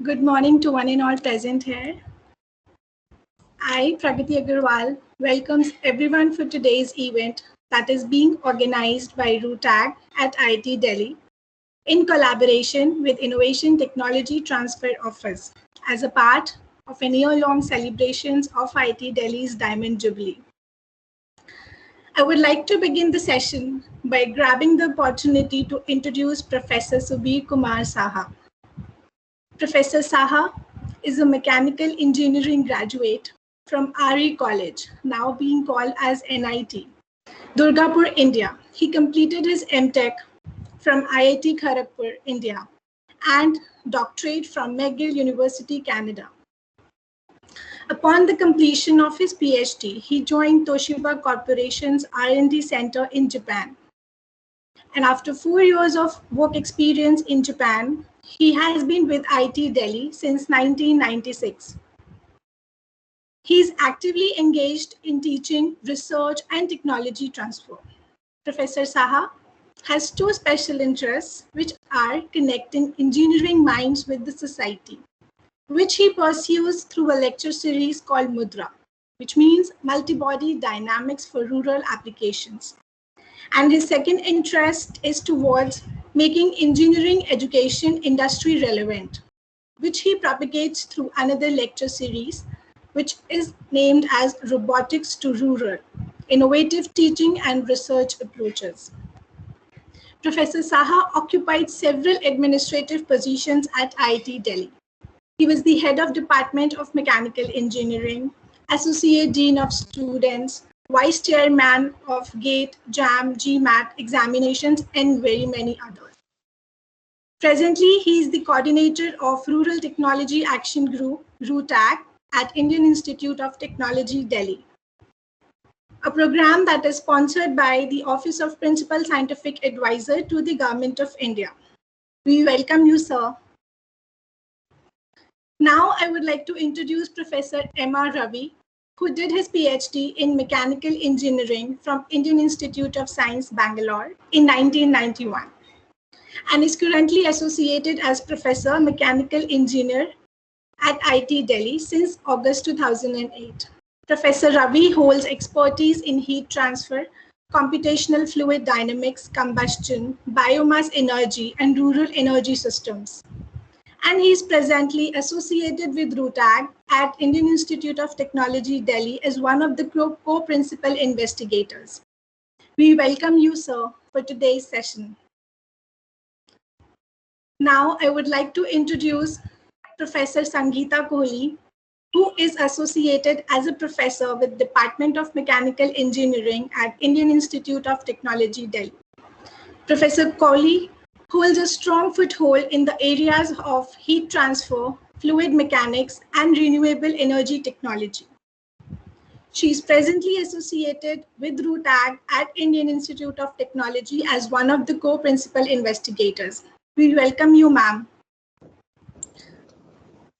Good morning to one and all present here. I, Pragati Agarwal, welcomes everyone for today's event that is being organized by RUTAG at IIT Delhi in collaboration with Innovation Technology Transfer Office as a part of a year-long celebrations of IIT Delhi's Diamond Jubilee. I would like to begin the session by grabbing the opportunity to introduce Professor Subir Kumar Saha. Professor Saha is a mechanical engineering graduate from RE College, now being called as NIT, Durgapur, India. He completed his MTech from IIT Kharagpur, India, and doctorate from McGill University, Canada. Upon the completion of his PhD, he joined Toshiba Corporation's R&D Center in Japan. And after 4 years of work experience in Japan, he has been with IIT Delhi since 1996. He is actively engaged in teaching, research, and technology transfer. Professor Saha has two special interests, which are connecting engineering minds with the society, which he pursues through a lecture series called Mudra, which means multi-body dynamics for rural applications. And his second interest is towards making engineering education industry relevant, which he propagates through another lecture series, which is named as Robotics to Rural, Innovative Teaching and Research Approaches. Professor Saha occupied several administrative positions at IIT Delhi. He was the head of Department of Mechanical Engineering, Associate Dean of Students, Vice Chairman of GATE, JAM, GMAT examinations, and very many others. Presently, he is the coordinator of Rural Technology Action Group, RUTAG, at Indian Institute of Technology, Delhi, a program that is sponsored by the Office of Principal Scientific Advisor to the Government of India. We welcome you, sir. Now, I would like to introduce Professor M.R. Ravi, who did his PhD in Mechanical Engineering from Indian Institute of Science, Bangalore in 1991, and is currently associated as Professor Mechanical Engineer at IIT Delhi since August 2008. Professor Ravi holds expertise in heat transfer, computational fluid dynamics, combustion, biomass energy, and rural energy systems. And he is presently associated with RUTAG at Indian Institute of Technology, Delhi as one of the co-principal investigators. We welcome you, sir, for today's session. Now, I would like to introduce Professor Sangeeta Kohli, who is associated as a professor with Department of Mechanical Engineering at Indian Institute of Technology, Delhi. Professor Kohli holds a strong foothold in the areas of heat transfer, fluid mechanics, and renewable energy technology. She is presently associated with RUTAG at Indian Institute of Technology as one of the co-principal investigators. We welcome you, ma'am.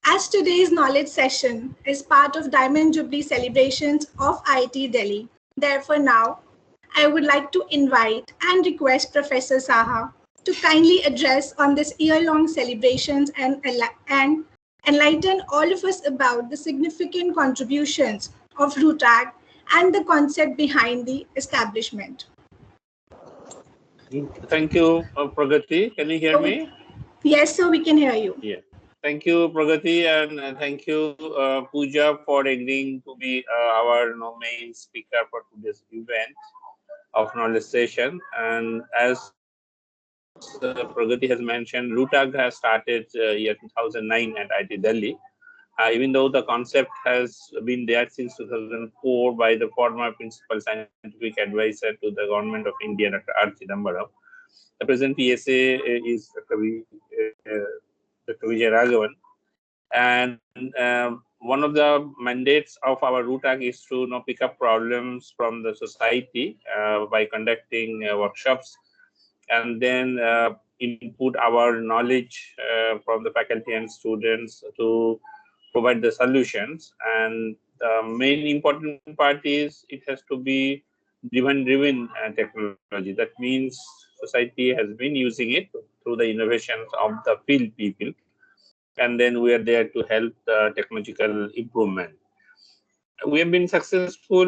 As today's knowledge session is part of Diamond Jubilee celebrations of IIT Delhi, therefore now I would like to invite and request Professor Saha to kindly address on this year-long celebrations and enlighten all of us about the significant contributions of RUTAG and the concept behind the establishment. Thank you, Pragati. Can you hear me? Yes, sir, we can hear you. Yeah. Thank you, Pragati, and thank you, Pooja, for agreeing to be our main speaker for today's event of knowledge session. And as Pragati has mentioned, RUTAG has started year 2009 at IIT Delhi. Even though the concept has been there since 2004 by the former principal scientific advisor to the government of India, Dr. R. Chidambaram. The present PSA is Dr. Vijay Raghavan. And one of the mandates of our RUTAG is to pick up problems from the society by conducting workshops, and then input our knowledge from the faculty and students to provide the solutions. And the main important part is it has to be driven technology. That means society has been using it through the innovations of the field people. and then we are there to help the technological improvement. We have been successful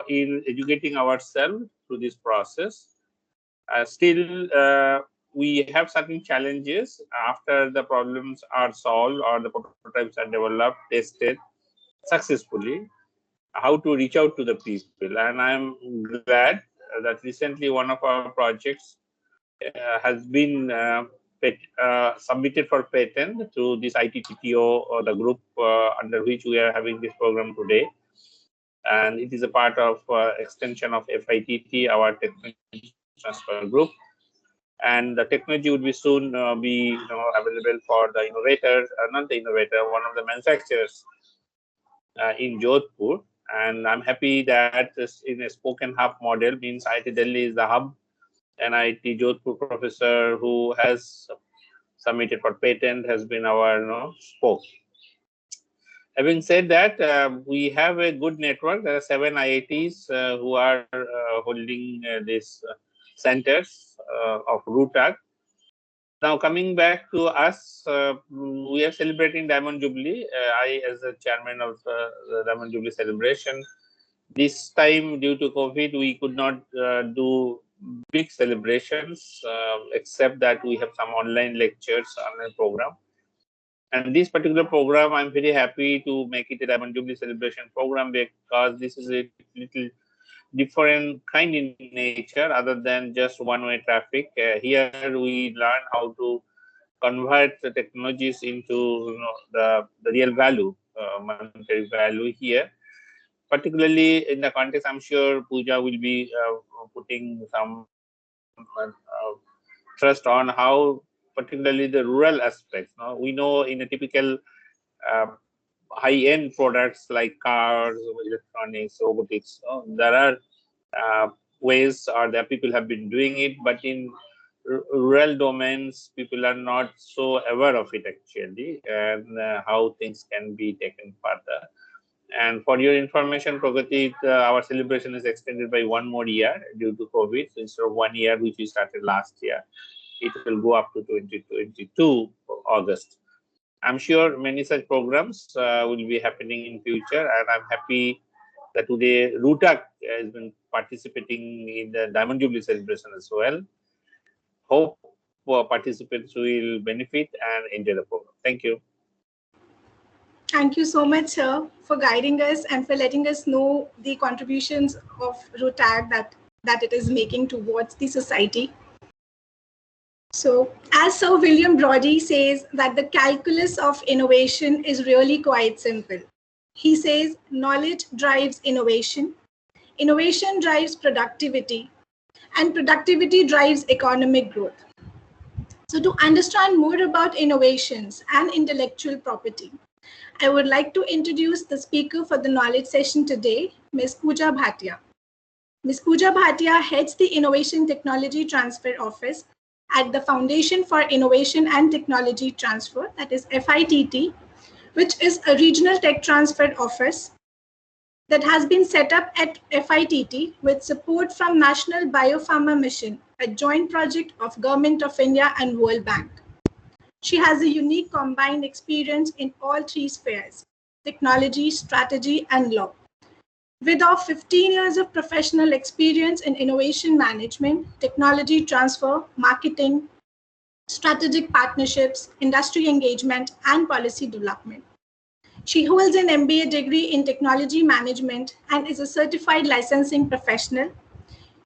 in educating ourselves through this process. Still, we have certain challenges after the problems are solved or the prototypes are developed, tested successfully, how to reach out to the people. And I'm glad that recently one of our projects has been submitted for patent to this ITTTO, or the group under which we are having this program today. And it is a part of extension of FITT, our technology transfer group. And the technology would be soon be available for the innovators, not the innovator, one of the manufacturers in Jodhpur. And I'm happy that this in a spoken hub model, means IIT Delhi is the hub, and IIT Jodhpur professor who has submitted for patent has been our spoke. Having said that, we have a good network. There are 7 IITs who are holding these centers of RUTAG. Now, coming back to us, we are celebrating Diamond Jubilee. I, as the chairman of the Diamond Jubilee celebration, this time due to COVID, we could not do big celebrations, except that we have some online lectures, online program. And this particular program, I'm very happy to make it a Diamond Jubilee celebration program, because this is a little different kind in nature other than just one-way traffic. Here we learn how to convert the technologies into the real value, monetary value here. Particularly in the context, I'm sure Pooja will be putting some trust on how particularly the rural aspects. We know in a typical high-end products like cars, electronics, robotics, there are ways, or the people have been doing it, but in rural domains, people are not so aware of it actually, and how things can be taken further. And for your information, Pragati, our celebration is extended by 1 more year due to COVID. So instead of 1 year, which we started last year, it will go up to 2022 August. I'm sure many such programs will be happening in future, and I'm happy that today RUTAG has been participating in the Diamond Jubilee celebration as well. Hope participants will benefit and enjoy the program. Thank you. Thank you so much, sir, for guiding us and for letting us know the contributions of RUTAG that it is making towards the society. So, as Sir William Brody says, that the calculus of innovation is really quite simple. He says, knowledge drives innovation, innovation drives productivity, and productivity drives economic growth. So, to understand more about innovations and intellectual property, I would like to introduce the speaker for the knowledge session today, Ms. Pooja Bhatia. Ms. Pooja Bhatia heads the Innovation Technology Transfer Office at the Foundation for Innovation and Technology Transfer, that is FITT, which is a regional tech transfer office that has been set up at FITT with support from National Biopharma Mission, a joint project of Government of India and World Bank. She has a unique combined experience in all 3 spheres: technology, strategy, and law. With over 15 years of professional experience in innovation management, technology transfer, marketing, strategic partnerships, industry engagement, and policy development. She holds an MBA degree in technology management and is a certified licensing professional.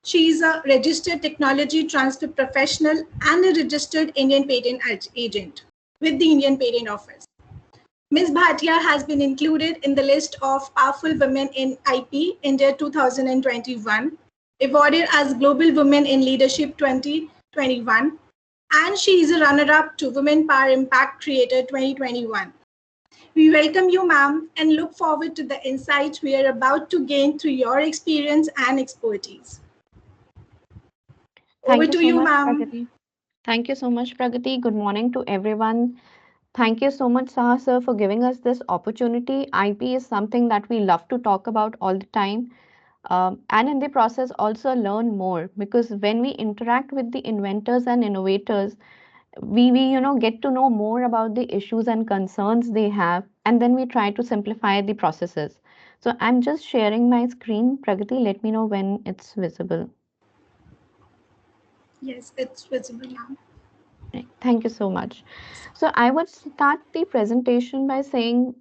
She is a registered technology transfer professional and a registered Indian patent agent with the Indian Patent Office. Ms. Bhatia has been included in the list of Powerful Women in IP India 2021, awarded as Global Women in Leadership 2021, and she is a runner-up to Women Power Impact Creator 2021. We welcome you, ma'am, and look forward to the insights we are about to gain through your experience and expertise. Over to you, ma'am. Thank you so much, Pragati. Good morning to everyone. Thank you so much, Saha sir, for giving us this opportunity. IP is something that we love to talk about all the time. And in the process, also learn more, because when we interact with the inventors and innovators, we get to know more about the issues and concerns they have, and then we try to simplify the processes. So I'm just sharing my screen. Pragati, let me know when it's visible. Yes, it's visible now. Right. Thank you so much. So I would start the presentation by saying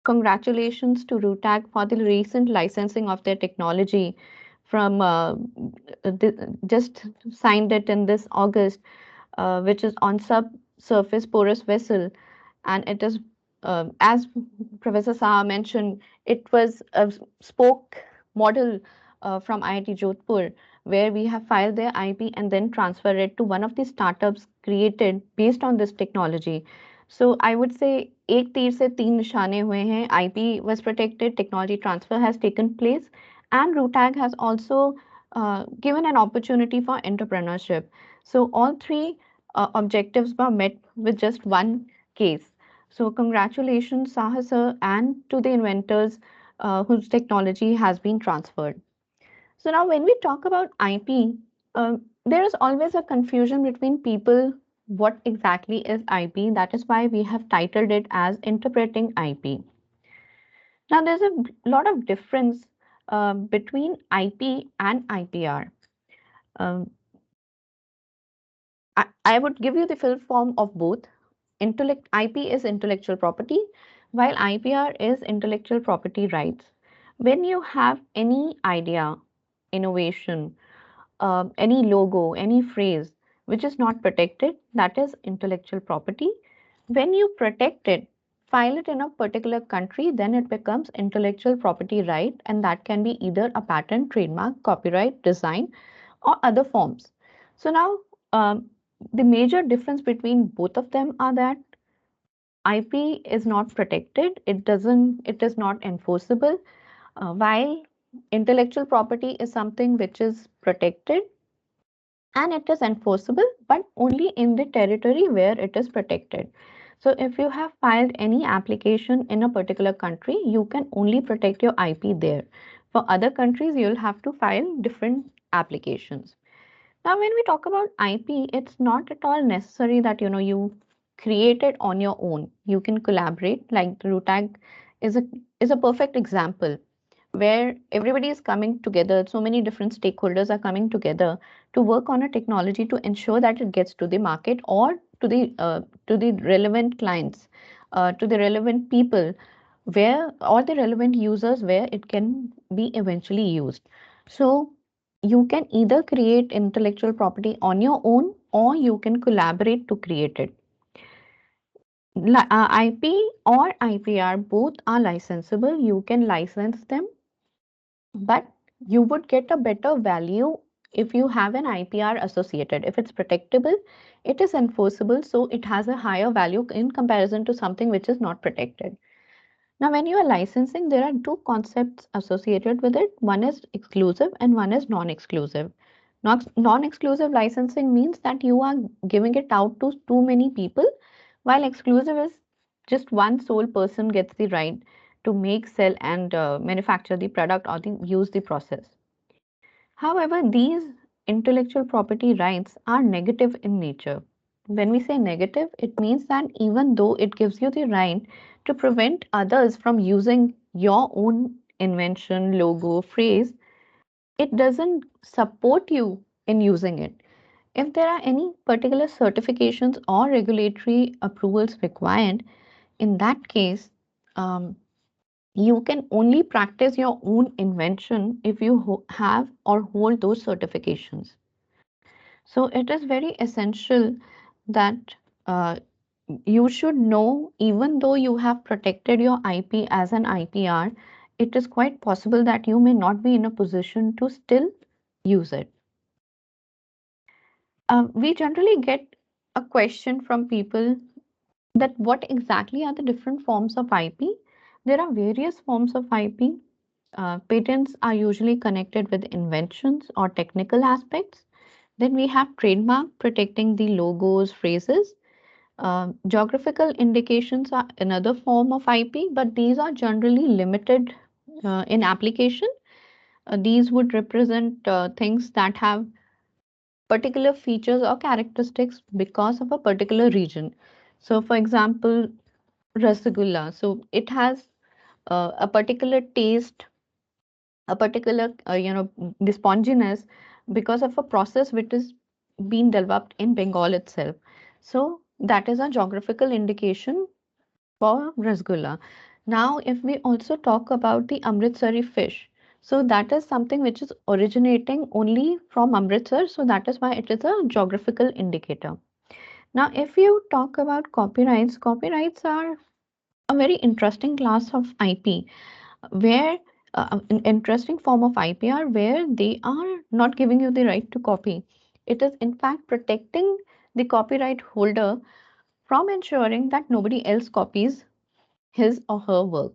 congratulations to RUTAG for the recent licensing of their technology from just signed it in this August, which is on subsurface porous vessel. And it is, as Professor Saha mentioned, it was a spoke model from IIT Jodhpur, where we have filed their IP and then transfer it to one of the startups created based on this technology. So I would say एक तीर से तीन निशाने हुए हैं. IP was protected, technology transfer has taken place, and RUTAG has also given an opportunity for entrepreneurship. So all three objectives were met with just one case. So congratulations, Saha sir, and to the inventors whose technology has been transferred. So now when we talk about IP, there is always a confusion between people what exactly is IP. That is why we have titled it as Interpreting IP. Now there's a lot of difference between IP and IPR. Um, I would give you the full form of both. IP is intellectual property, while IPR is intellectual property rights. When you have any idea, innovation, any logo, any phrase which is not protected, that is intellectual property. When you protect it, file it in a particular country, then it becomes intellectual property right, and that can be either a patent, trademark, copyright, design, or other forms. So now, the major difference between both of them are that IP is not protected. It is not enforceable. While intellectual property is something which is protected and it is enforceable, but only in the territory where it is protected. So if you have filed any application in a particular country, you can only protect your IP there. For other countries, you'll have to file different applications. Now, when we talk about IP, it's not at all necessary that you create it on your own. You can collaborate. Like the RUTAG is a perfect example where everybody is coming together. So many different stakeholders are coming together to work on a technology to ensure that it gets to the market or to the relevant clients, to the relevant people, where or the relevant users where it can be eventually used. So you can either create intellectual property on your own or you can collaborate to create it. IP or IPR both are licensable. You can license them, but you would get a better value if you have an IPR associated. If it's protectable, it is enforceable, so it has a higher value in comparison to something which is not protected. Now, when you are licensing, there are two concepts associated with it. One is exclusive and one is non-exclusive. Non-exclusive licensing means that you are giving it out to too many people, while exclusive is just one sole person gets the right to make, sell, and manufacture the product or use the process. However, these intellectual property rights are negative in nature. When we say negative, it means that even though it gives you the right to prevent others from using your own invention, logo, phrase, it doesn't support you in using it. If there are any particular certifications or regulatory approvals required, in that case, um, you can only practice your own invention if you have or hold those certifications. So it is very essential that uh, you should know, even though you have protected your IP as an IPR, it is quite possible that you may not be in a position to still use it. We generally get a question from people that what exactly are the different forms of IP? There are various forms of IP. Patents are usually connected with inventions or technical aspects. Then we have trademark protecting the logos, phrases. Geographical indications are another form of IP, but these are generally limited in application. These would represent things that have particular features or characteristics because of a particular region. So, for example, Rasgulla. So, it has a particular taste, a particular, the sponginess because of a process which is being developed in Bengal itself. So, that is a geographical indication for Rasgulla. Now, if we also talk about the Amritsari fish, so that is something which is originating only from Amritsar, so that is why it is a geographical indicator. Now, if you talk about copyrights, copyrights are a very interesting class of IP where an interesting form of IPR where they are not giving you the right to copy. It is in fact protecting the copyright holder from ensuring that nobody else copies his or her work.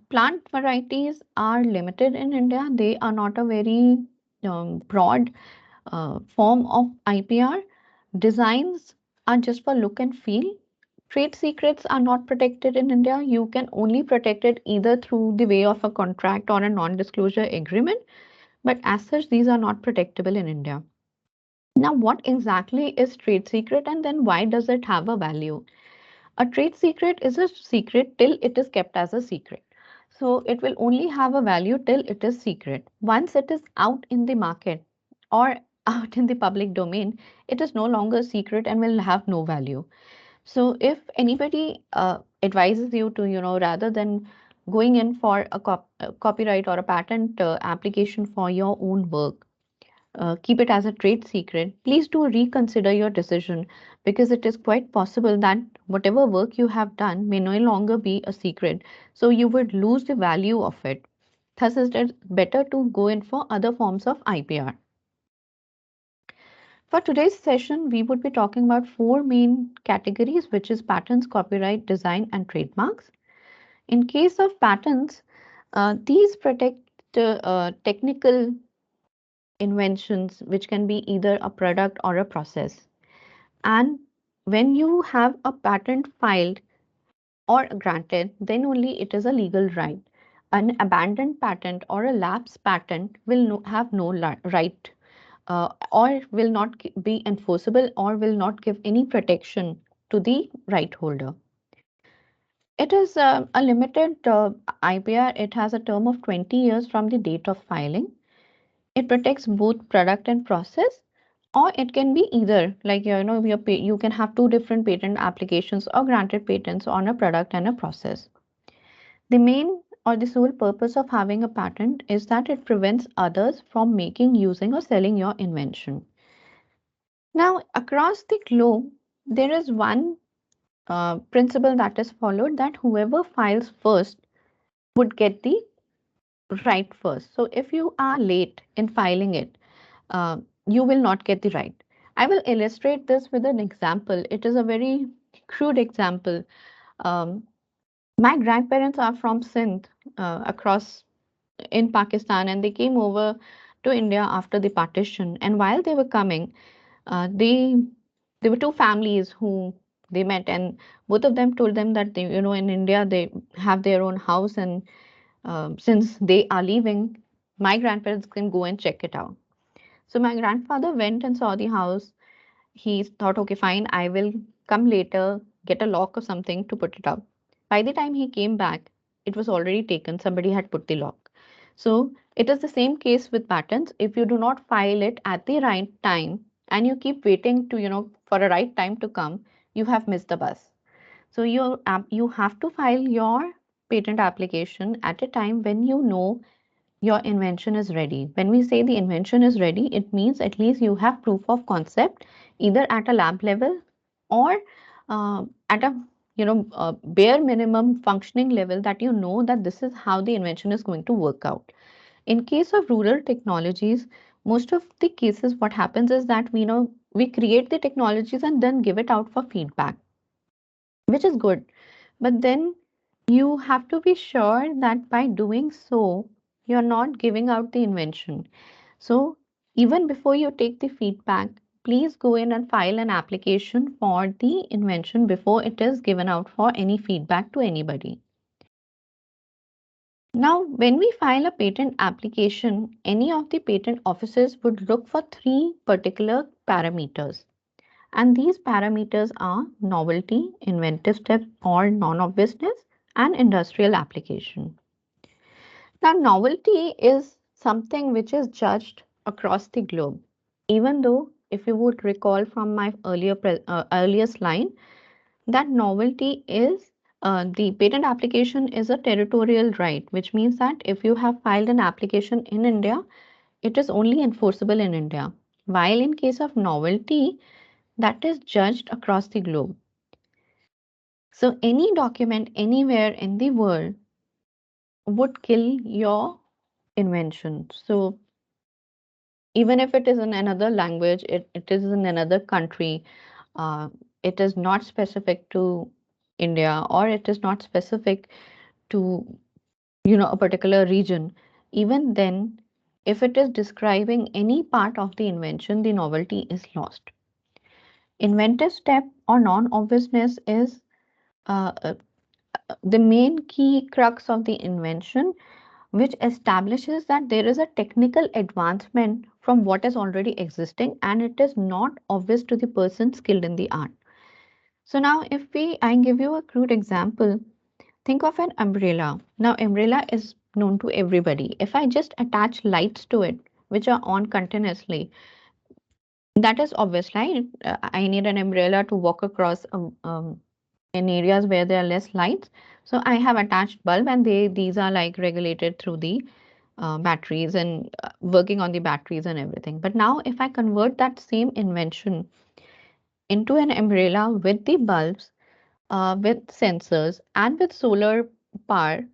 Plant varieties are limited in India. They are not a very broad form of IPR. Designs are just for look and feel. Trade secrets are not protected in India. You can only protect it either through the way of a contract or a non-disclosure agreement. But as such, these are not protectable in India. Now, what exactly is trade secret and then why does it have a value? A trade secret is a secret till it is kept as a secret. So it will only have a value till it is secret. Once it is out in the market or out in the public domain, it is no longer secret and will have no value. So if anybody advises you to, rather than going in for a copyright or a patent application for your own work, keep it as a trade secret, please do reconsider your decision because it is quite possible that whatever work you have done may no longer be a secret. So you would lose the value of it. Thus, it is better to go in for other forms of IPR. For today's session, we would be talking about four main categories, which is patents, copyright, design, and trademarks. In case of patents, these protect technical inventions, which can be either a product or a process. And when you have a patent filed or granted, then only it is a legal right. An abandoned patent or a lapse patent will have no right or will not be enforceable or will not give any protection to the right holder. It is a limited IPR. It has a term of 20 years from the date of filing. It protects both product and process, or it can be either, like you can have two different patent applications or granted patents on a product and a process. The main or the sole purpose of having a patent is that it prevents others from making, using, or selling your invention. Now, across the globe, there is one principle that is followed, that whoever files first would get the right first. So if you are late in filing it, you will not get the right. I will illustrate this with an example. It is a very crude example. Um, my grandparents are from Sindh, across in Pakistan, and they came over to India after the partition. And while they were coming, they there were two families who they met, and both of them told them that in India they have their own house, and since they are leaving, my grandparents can go and check it out. So my grandfather went and saw the house. He thought, okay, fine, I will come later, get a lock or something to put it up. By the time he came back, it was already taken. Somebody had put the lock. So it is the same case with patents. If you do not file it at the right time and you keep waiting to, for a right time to come, you have missed the bus. So you have to file your patent application at a time when you know your invention is ready. When we say the invention is ready, it means at least you have proof of concept either at a lab level or at a bare minimum functioning level, that you know that this is how the invention is going to work out. In case of rural technologies, most of the cases what happens is that we create the technologies and then give it out for feedback, which is good. But then you have to be sure that by doing so, you're not giving out the invention. So even before you take the feedback, please go in and file an application for the invention before it is given out for any feedback to anybody. Now, when we file a patent application, any of the patent offices would look for three particular parameters. And these parameters are novelty, inventive step or non-obviousness, and industrial application. Now, novelty is something which is judged across the globe. Even though, if you would recall from my earlier slide, that novelty is the patent application is a territorial right, which means that if you have filed an application in India, it is only enforceable in India. While in case of novelty, that is judged across the globe. So any document anywhere in the world would kill your invention. So even if it is in another language, it is in another country, uh, it is not specific to India, or it is not specific to a particular region, even then, if it is describing any part of the invention, the novelty is lost. Inventive step or non-obviousness is the main key crux of the invention, which establishes that there is a technical advancement from what is already existing and it is not obvious to the person skilled in the art. So now if I give you a crude example, think of an umbrella. Now umbrella is known to everybody. If I just attach lights to it, which are on continuously, that is obvious, right? I need an umbrella to walk across in areas where there are less lights. So I have attached bulb, and these are like regulated through the batteries and working on the batteries and everything. But now if I convert that same invention into an umbrella with the bulbs, with sensors and with solar power,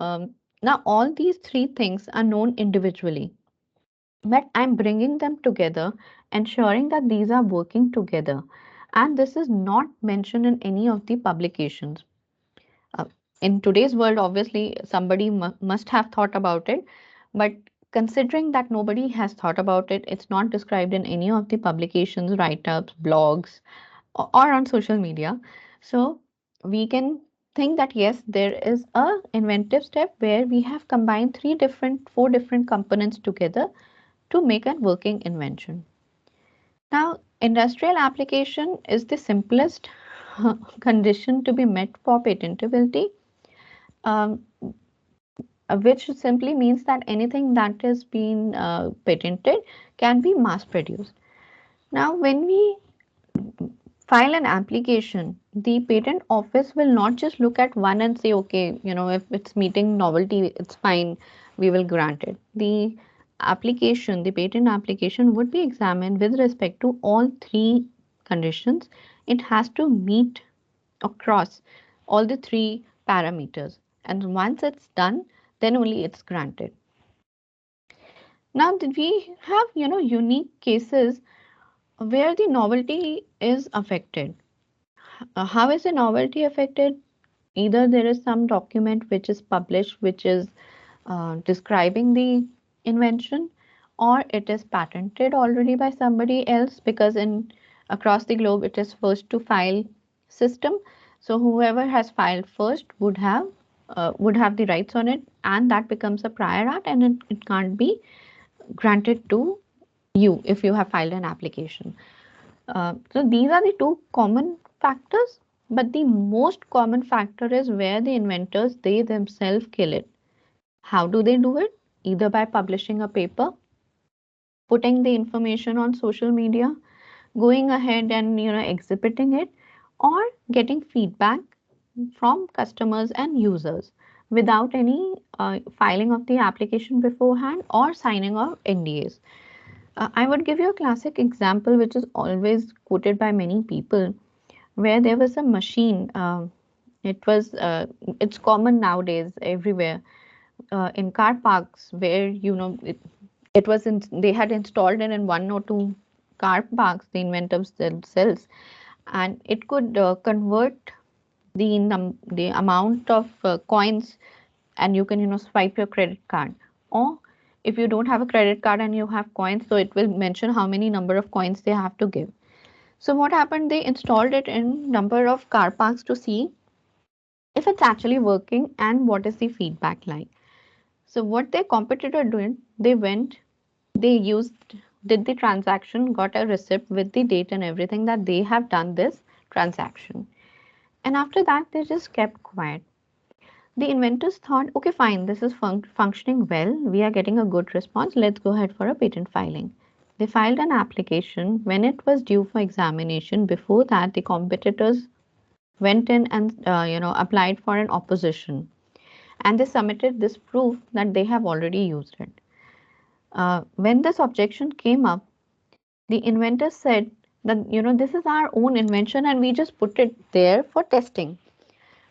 now all these three things are known individually, but I'm bringing them together, ensuring that these are working together. And this is not mentioned in any of the publications. Uh, in today's world, obviously, somebody must have thought about it, but considering that nobody has thought about it, it's not described in any of the publications, write-ups, blogs, or on social media. So we can think that yes, there is a inventive step where we have combined four different components together to make a working invention. Now, industrial application is the simplest condition to be met for patentability, um, which simply means that anything that is being patented can be mass produced. Now, when we file an application, the patent office will not just look at one and say, okay, if it's meeting novelty, it's fine, we will grant it. The patent application would be examined with respect to all three conditions. It has to meet across all the three parameters. And once it's done, then only it's granted. Now, we have, unique cases where the novelty is affected. How is the novelty affected? Either there is some document which is published, which is describing the invention, or it is patented already by somebody else, because in across the globe it is first to file system. So whoever has filed first would have the rights on it, and that becomes a prior art, and it can't be granted to you if you have filed an application. So these are the two common factors, but the most common factor is where the inventors they themselves kill it. How do they do it? Either by publishing a paper, putting the information on social media, going ahead and exhibiting it, or getting feedback from customers and users without any filing of the application beforehand or signing of NDAs. I would give you a classic example which is always quoted by many people, where there was a machine. It's common nowadays everywhere, in car parks, where it was they had installed it in one or two car parks, the inventors themselves, and it could convert the amount of coins, and you can swipe your credit card. Or if you don't have a credit card and you have coins, so it will mention how many number of coins they have to give. So what happened, they installed it in number of car parks to see if it's actually working and what is the feedback like. So what their competitor did, did the transaction, got a receipt with the date and everything that they have done this transaction. And after that, they just kept quiet. The inventors thought, okay, fine, this is functioning well. We are getting a good response. Let's go ahead for a patent filing. They filed an application. When it was due for examination, before that, the competitors went in and applied for an opposition, and they submitted this proof that they have already used it. When this objection came up, the inventor said that this is our own invention and we just put it there for testing.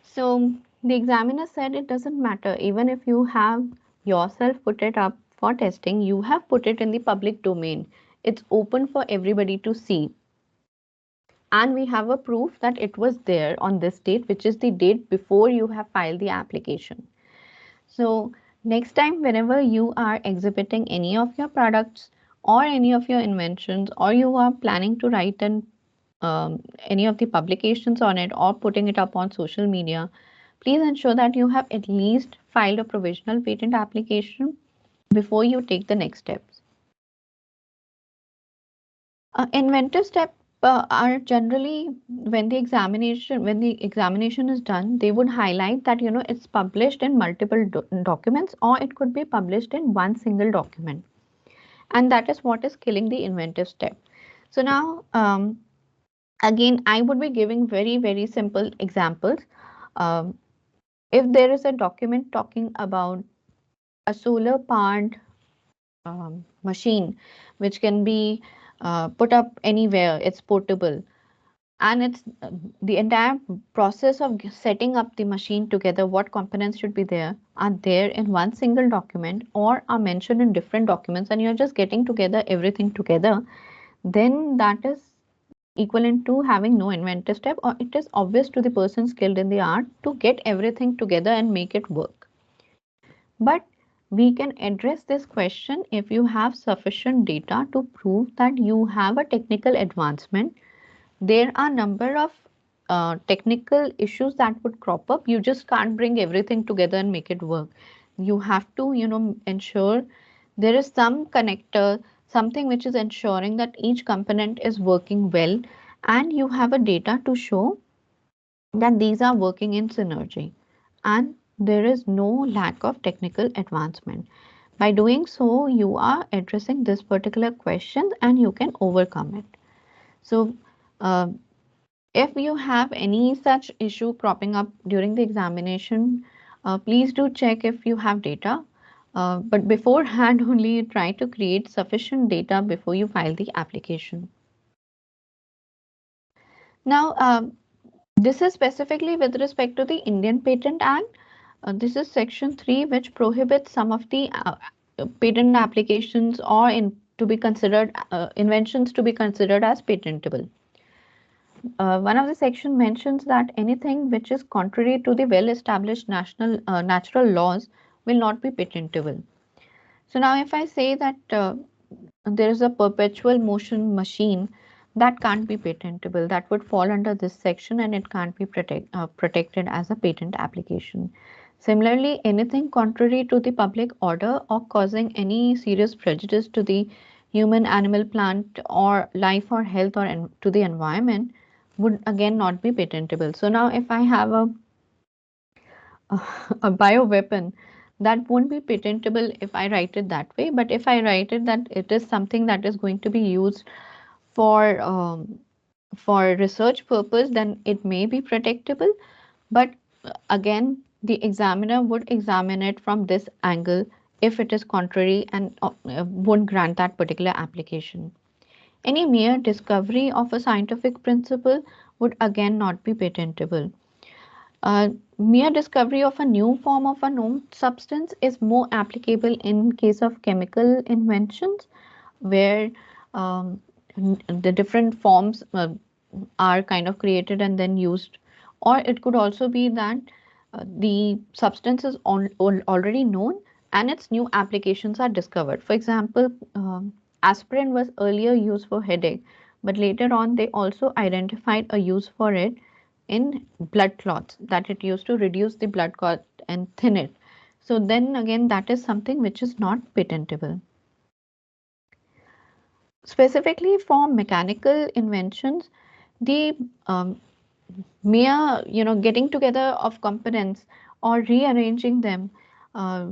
So the examiner said it doesn't matter, even if you have yourself put it up for testing, you have put it in the public domain. It's open for everybody to see. And we have a proof that it was there on this date, which is the date before you have filed the application. So next time, whenever you are exhibiting any of your products or any of your inventions, or you are planning to write any of the publications on it or putting it up on social media, please ensure that you have at least filed a provisional patent application before you take the next steps. Inventive steps are generally when the examination is done, they would highlight that it's published in multiple documents, or it could be published in one single document, and that is what is killing the inventive step. So now again, I would be giving very, very simple examples. If there is a document talking about a solar powered machine which can be put up anywhere, it's portable, and it's the entire process of setting up the machine together, what components should be there, are there in one single document or are mentioned in different documents, and you're just getting together everything together, then that is equivalent to having no inventive step, or it is obvious to the person skilled in the art to get everything together and make it work. But we can address this question if you have sufficient data to prove that you have a technical advancement. There are a number of technical issues that would crop up. You just can't bring everything together and make it work. You have to ensure there is some connector, something which is ensuring that each component is working well, and you have a data to show that these are working in synergy, and there is no lack of technical advancement. By doing so, you are addressing this particular question and you can overcome it. So if you have any such issue cropping up during the examination, please do check if you have data. But beforehand, only try to create sufficient data before you file the application. Now, this is specifically with respect to the Indian Patent Act. This is Section 3, which prohibits some of the patent applications or to be considered inventions to be considered as patentable. One of the section mentions that anything which is contrary to the well-established natural laws will not be patentable. So now if I say that there is a perpetual motion machine, that can't be patentable. That would fall under this section and it can't be protected as a patent application. Similarly, anything contrary to the public order or causing any serious prejudice to the human, animal, plant, or life or health or to the environment would again not be patentable. So now if I have a bioweapon, that won't be patentable if I write it that way. But if I write it that it is something that is going to be used for research purpose, then it may be protectable. But again, the examiner would examine it from this angle if it is contrary and won't grant that particular application. Any mere discovery of a scientific principle would again not be patentable. Mere discovery of a new form of a known substance is more applicable in case of chemical inventions, where the different forms are kind of created and then used. Or it could also be that the substance is already known and its new applications are discovered. For example, aspirin was earlier used for headache, but later on they also identified a use for it in blood clots, that it used to reduce the blood clot and thin it. So then again, that is something which is not patentable. Specifically for mechanical inventions, the mere getting together of components or rearranging them uh,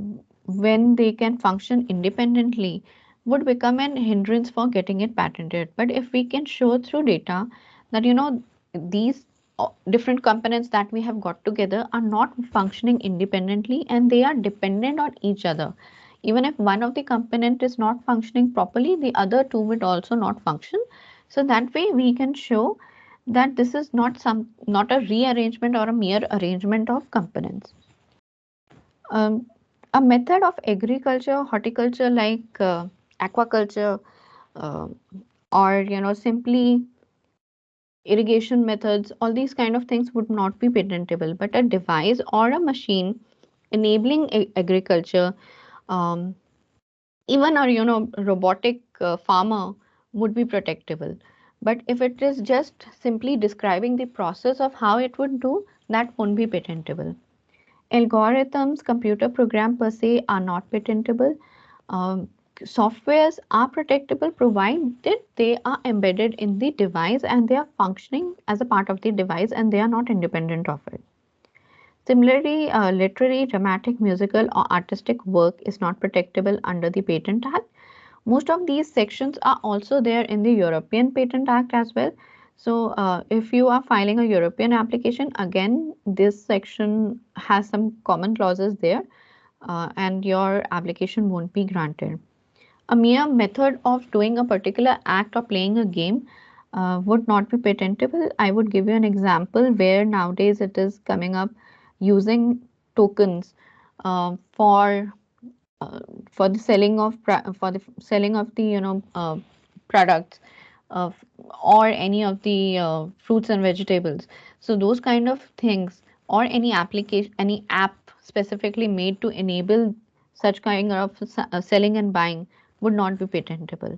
when they can function independently would become an hindrance for getting it patented. But if we can show through data that these different components that we have got together are not functioning independently and they are dependent on each other, even if one of the component is not functioning properly, the other two would also not function. So that way we can show that this is not a rearrangement or a mere arrangement of components. Um, a method of agriculture, horticulture like aquaculture, uh, or simply irrigation methods, all these kind of things would not be patentable. But a device or a machine enabling agriculture, um, even a robotic farmer would be protectable. But if it is just simply describing the process of how it would do, that won't be patentable. Algorithms, computer program per se are not patentable. um, Softwares are protectable provided they are embedded in the device and they are functioning as a part of the device and they are not independent of it. Similarly, literary, dramatic, musical, or artistic work is not protectable under the Patent Act. Most of these sections are also there in the European Patent Act as well. So, if you are filing a European application, again, this section has some common clauses there, and your application won't be granted. A mere method of doing a particular act or playing a game would not be patentable. I would give you an example where nowadays it is coming up using tokens uh, for uh, for the selling of the products of or any of the fruits and vegetables. So those kind of things or any app specifically made to enable such kind of selling and buying would not be patentable.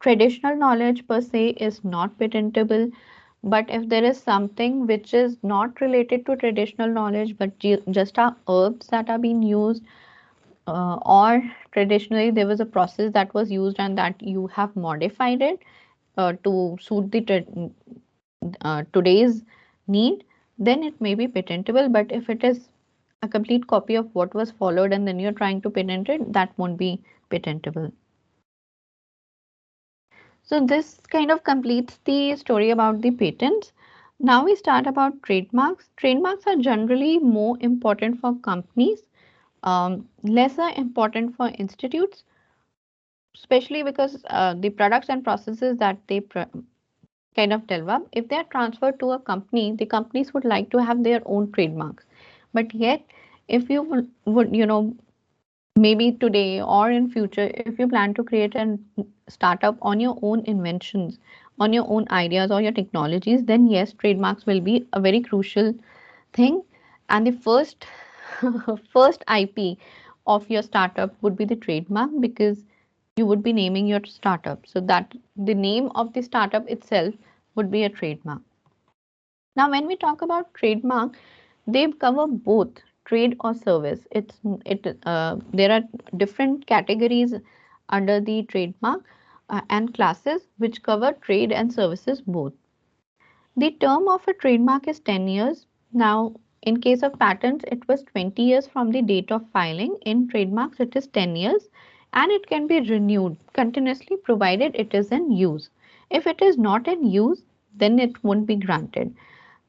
Traditional knowledge per se is not patentable, but if there is something which is not related to traditional knowledge but just are herbs that are being used, or traditionally there was a process that was used and that you have modified it to suit the today's need, then it may be patentable. But if it is a complete copy of what was followed and then you're trying to patent it, that won't be patentable. So this kind of completes the story about the patents. Now we start about trademarks. Trademarks are generally more important for companies, lesser important for institutes, especially because the products and processes that they kind of develop, if they are transferred to a company, the companies would like to have their own trademarks. But yet, if you would maybe today or in future, if you plan to create a startup on your own inventions, on your own ideas or your technologies, then yes, trademarks will be a very crucial thing. And the first first IP of your startup would be the trademark, because you would be naming your startup. So that the name of the startup itself would be a trademark. Now, when we talk about trademark, they cover both trade or service. There are different categories under the trademark and classes which cover trade and services both. The term of a trademark is 10 years. Now, in case of patents, it was 20 years from the date of filing. In trademarks, it is 10 years and it can be renewed continuously provided it is in use. If it is not in use, then it won't be granted.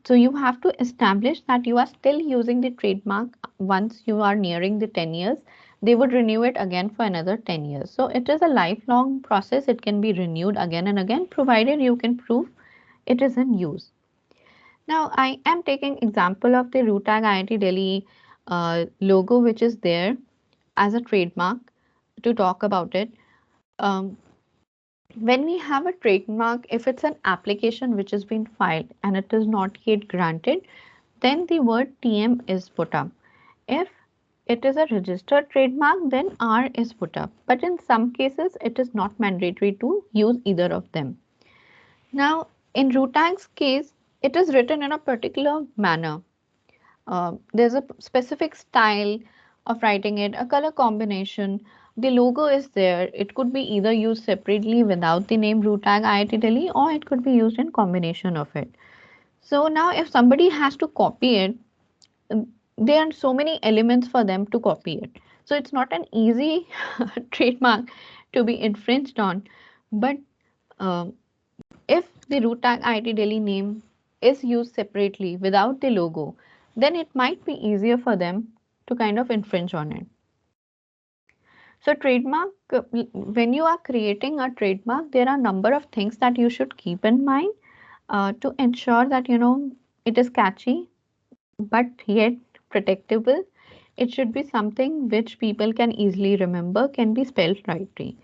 So you have to establish that you are still using the trademark once you are nearing the 10 years. They would renew it again for another 10 years. So it is a lifelong process. It can be renewed again and again provided you can prove it is in use. Now, I am taking example of the RUTAG IIT Delhi logo, which is there as a trademark to talk about it. Um, when we have a trademark, if it's an application which has been filed and it is not yet granted, then the word TM is put up. If it is a registered trademark, then R is put up. But in some cases, it is not mandatory to use either of them. Now, in RUTAG's case, it is written in a particular manner. There's a specific style of writing it, a color combination. The logo is there. It could be either used separately without the name root tag IIT Delhi, or it could be used in combination of it. So now if somebody has to copy it, there are so many elements for them to copy it. So it's not an easy trademark to be infringed on. But um, if the root tag IIT Delhi name is used separately without the logo, then it might be easier for them to kind of infringe on it. So trademark, when you are creating a trademark, there are a number of things that you should keep in mind to ensure that it is catchy but yet protectable. It should be something which people can easily remember, can be spelled rightly.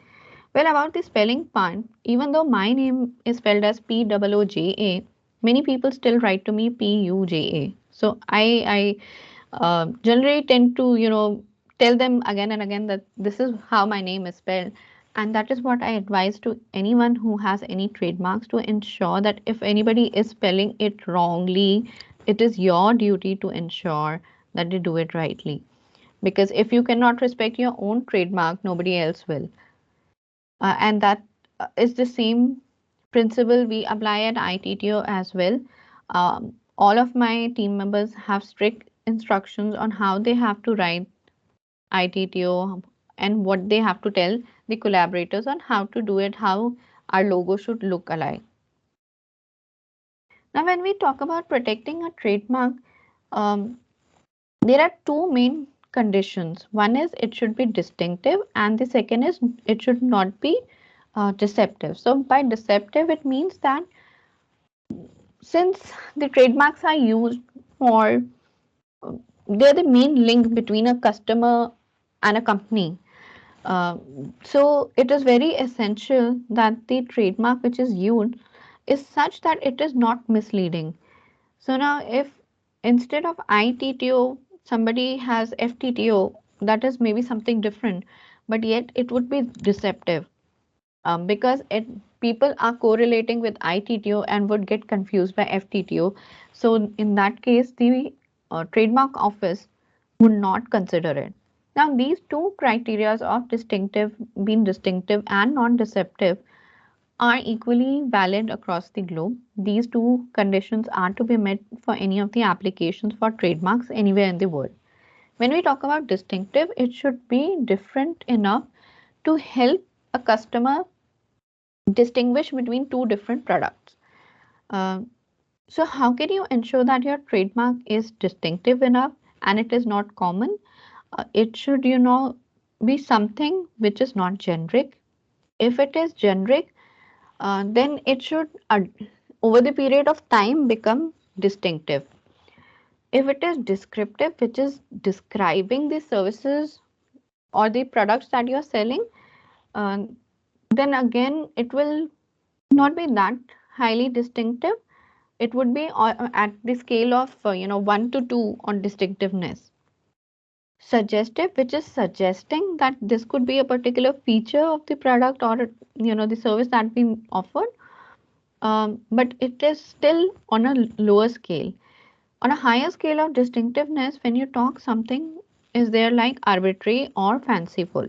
Well, about the spelling part, even though my name is spelled as Pooja, many people still write to me Puja. So I generally tend to, tell them again and again that this is how my name is spelled. And that is what I advise to anyone who has any trademarks, to ensure that if anybody is spelling it wrongly, it is your duty to ensure that they do it rightly. Because if you cannot respect your own trademark, nobody else will. And that is the same principle we apply at ITTO as well. All of my team members have strict instructions on how they have to write ITTO and what they have to tell the collaborators on how to do it, how our logo should look alike. Now, when we talk about protecting a trademark, um, there are two main conditions. One is it should be distinctive, and the second is it should not be deceptive. So, by deceptive, it means that since the trademarks are used for, they're the main link between a customer and a company. Uh, so it is very essential that the trademark which is used is such that it is not misleading. So now if instead of ITTO somebody has FTTO, that is maybe something different, but yet it would be deceptive, because people are correlating with ITTO and would get confused by FTTO. So in that case, the trademark office would not consider it. Now, these two criteria of being distinctive and non-deceptive are equally valid across the globe. These two conditions are to be met for any of the applications for trademarks anywhere in the world. When we talk about distinctive, it should be different enough to help a customer distinguish between two different products. Uh, so, how can you ensure that your trademark is distinctive enough and it is not common? It should, be something which is not generic. If it is generic, then it should, over the period of time, become distinctive. If it is descriptive, which is describing the services or the products that you're selling, uh, then again, it will not be that highly distinctive. It would be at the scale of 1 to 2 on distinctiveness. Suggestive, which is suggesting that this could be a particular feature of the product or the service that being offered, but it is still on a lower scale. On a higher scale of distinctiveness, when you talk something is there like arbitrary or fanciful.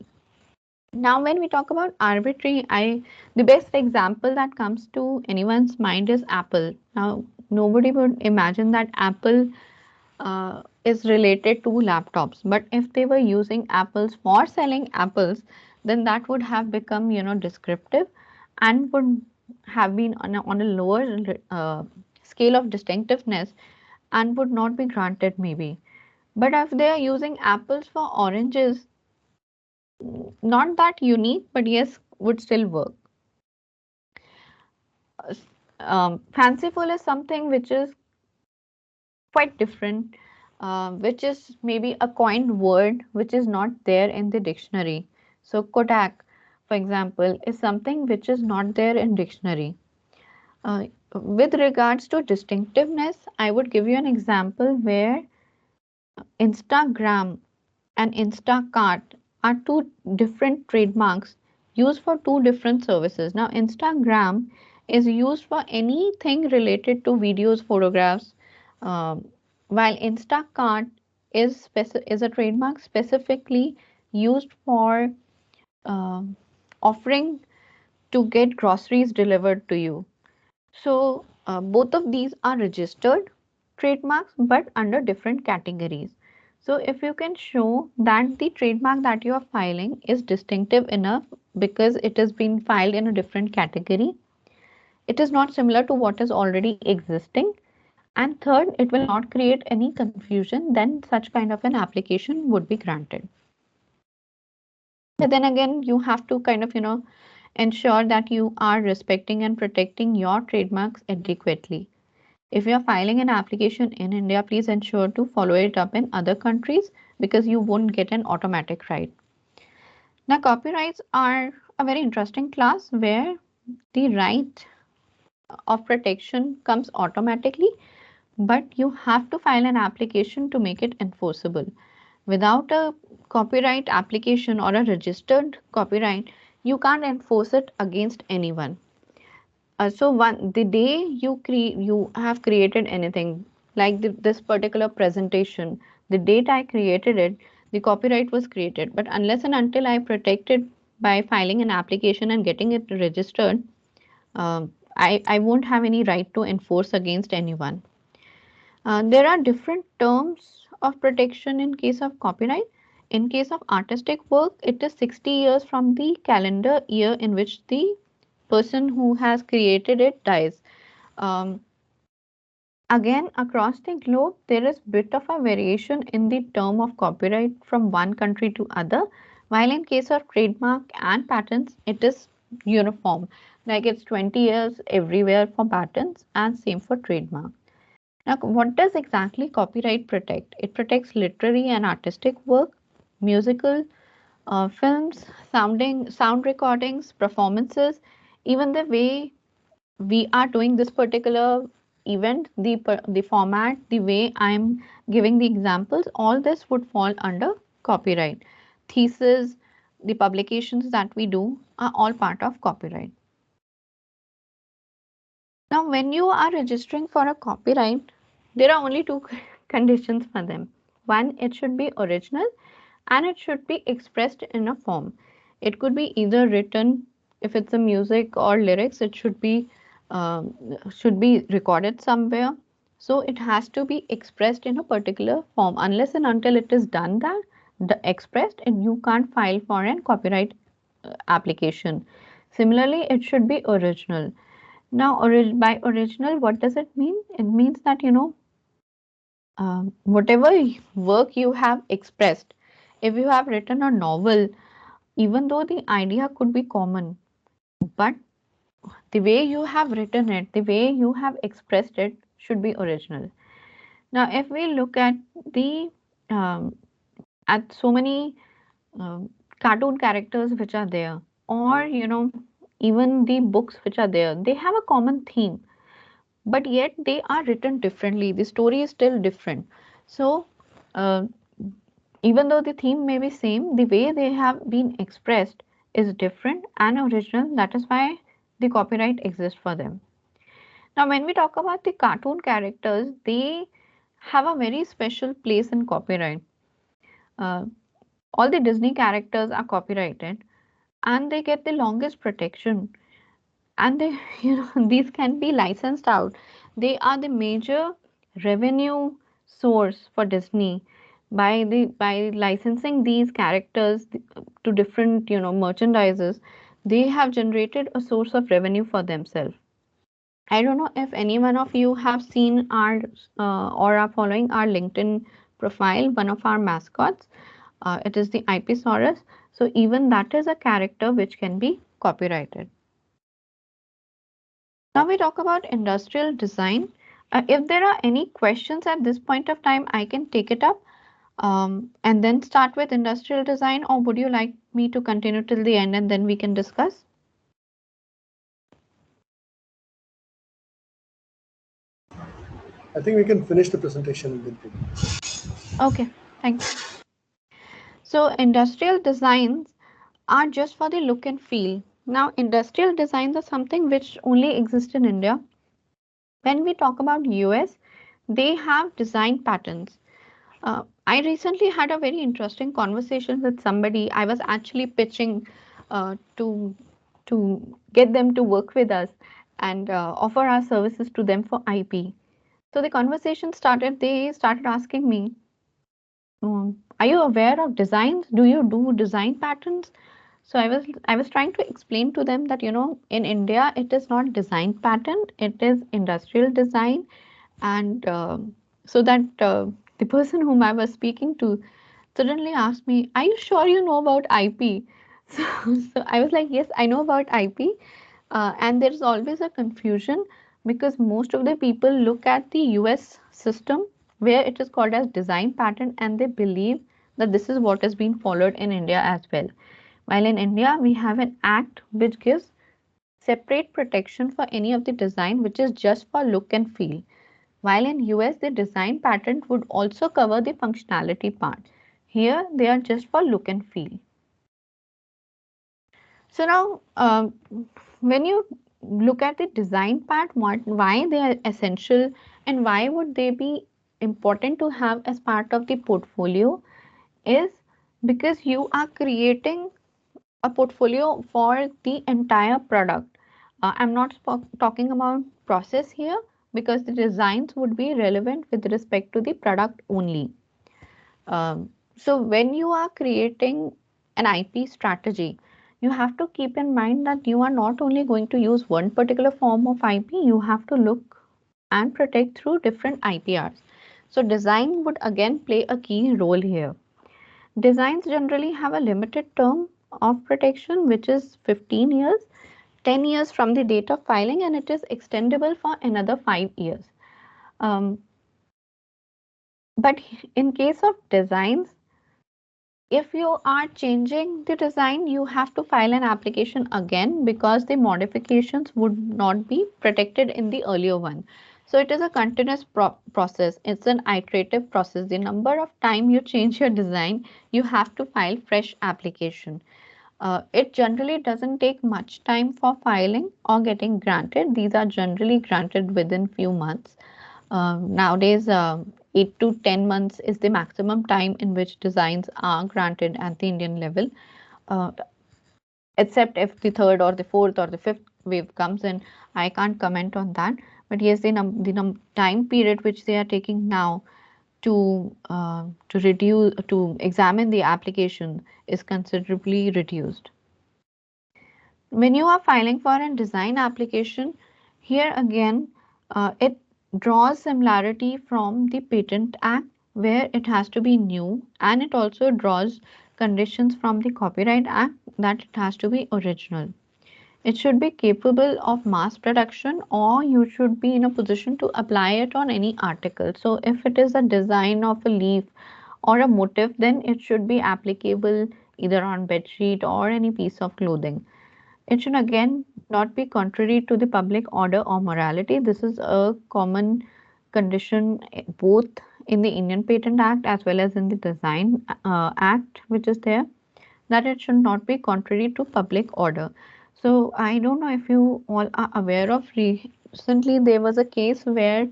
Now, when we talk about arbitrary, the best example that comes to anyone's mind is Apple. Now, nobody would imagine that Apple is related to laptops, but if they were using apples for selling apples, then that would have become, descriptive and would have been on a lower scale of distinctiveness and would not be granted maybe. But if they are using apples for oranges, not that unique, but yes, would still work. Fanciful is something which is quite different, which is maybe a coined word which is not there in the dictionary. So Kodak, for example, is something which is not there in dictionary. Uh, with regards to distinctiveness, I would give you an example where Instagram and Instacart are two different trademarks used for two different services. Now, Instagram is used for anything related to videos, photographs, um, while Instacart is a trademark specifically used for offering to get groceries delivered to you. So both of these are registered trademarks but under different categories. So if you can show that the trademark that you are filing is distinctive enough because it has been filed in a different category, it is not similar to what is already existing, and third, it will not create any confusion, then such kind of an application would be granted. But then again, you have to kind of, ensure that you are respecting and protecting your trademarks adequately. If you are filing an application in India, please ensure to follow it up in other countries because you won't get an automatic right. Now, copyrights are a very interesting class where the right of protection comes automatically, but you have to file an application to make it enforceable. Without a copyright application or a registered copyright, you can't enforce it against anyone. The day you have created anything like this particular presentation, the date I created it, the copyright was created. But unless and until I protect it by filing an application and getting it registered, I won't have any right to enforce against anyone. There are different terms of protection in case of copyright. In case of artistic work, it is 60 years from the calendar year in which the person who has created it dies. Um, Again, across the globe, there is bit of a variation in the term of copyright from one country to other, while in case of trademark and patents, it is uniform. Like it's 20 years everywhere for patents and same for trademark. Now, what does exactly copyright protect? It protects literary and artistic work, musical, films, sound recordings, performances, even the way we are doing this particular event, the format, the way I'm giving the examples, all this would fall under copyright. Thesis, the publications that we do are all part of copyright. Now, when you are registering for a copyright, there are only two conditions for them. One, it should be original and it should be expressed in a form. It could be either written, if it's a music or lyrics, it should be recorded somewhere. So it has to be expressed in a particular form. Unless and until it is done that, the expressed, and you can't file for an copyright application. Similarly, it should be original. Now, by original, what does it mean? It means that, whatever work you have expressed, if you have written a novel, even though the idea could be common, but the way you have written it, the way you have expressed it should be original. Now, if we look the um, at so many cartoon characters which are there, or even the books which are there, they have a common theme, but yet they are written differently. The story is still different. So uh, even though the theme may be same, the way they have been expressed is different and original. That is why the copyright exists for them. Now, when we talk about the cartoon characters, they have a very special place in copyright. Uh, all the Disney characters are copyrighted and they get the longest protection. And they, these can be licensed out. They are the major revenue source for Disney by licensing these characters to different merchandises. They have generated a source of revenue for themselves. I don't know if any one of you have seen our or are following our LinkedIn profile, one of our mascots. It is the Ipisaurus. So even that is a character which can be copyrighted. Now we talk about industrial design. If there are any questions at this point of time, I can take it up and then start with industrial design, or would you like me to continue till the end and then we can discuss? I think we can finish the presentation and then take. Okay, thank you. So industrial designs are just for the look and feel. Now industrial designs are something which only exists in India. When we talk about US, they have design patterns. I recently had a very interesting conversation with somebody. I was actually pitching to get them to work with us and offer our services to them for IP. So the conversation started. They started asking me, "Are you aware of designs? Do you do design patterns?" So I was trying to explain to them that in India it is not design pattern, it is industrial design, and so that the person whom I was speaking to suddenly asked me, "Are you sure you know about IP?" So, so I was like, "Yes, I know about IP." And there's always a confusion because most of the people look at the US system where it is called as design pattern and they believe that this is what is being followed in India as well. While in India, we have an act which gives separate protection for any of the design which is just for look and feel. While in US, the design patent would also cover the functionality part. Here, they are just for look and feel. So now, when you look at the design part, why they are essential and why would they be important to have as part of the portfolio is because you are creating a portfolio for the entire product. I'm not talking about process here because the designs would be relevant with respect to the product only. So when you are creating an IP strategy, you have to keep in mind that you are not only going to use one particular form of IP, you have to look and protect through different IPRs. So design would again play a key role here. Designs generally have a limited term of protection, which is 15 years, 10 years from the date of filing, and it is extendable for another 5 years. Um, but in case of designs, if you are changing the design, you have to file an application again because the modifications would not be protected in the earlier one. So it is a continuous process. It's an iterative process. The number of time you change your design, you have to file fresh application. It generally doesn't take much time for filing or getting granted. These are generally granted within few months. Nowadays, 8 to 10 months is the maximum time in which designs are granted at the Indian level, uh, except if the third or the fourth or the fifth wave comes in. I can't comment on that. But yes, the time period which they are taking now to reduce to examine the application is considerably reduced. When you are filing for a design application, here again, it draws similarity from the Patent Act where it has to be new, and it also draws conditions from the Copyright Act that it has to be original. It should be capable of mass production, or you should be in a position to apply it on any article. So if it is a design of a leaf or a motif, then it should be applicable either on bedsheet or any piece of clothing. It should again not be contrary to the public order or morality. This is a common condition both in the Indian Patent Act as well as in the Design Act, which is there, that it should not be contrary to public order. So I don't know if you all are aware of, recently there was a case where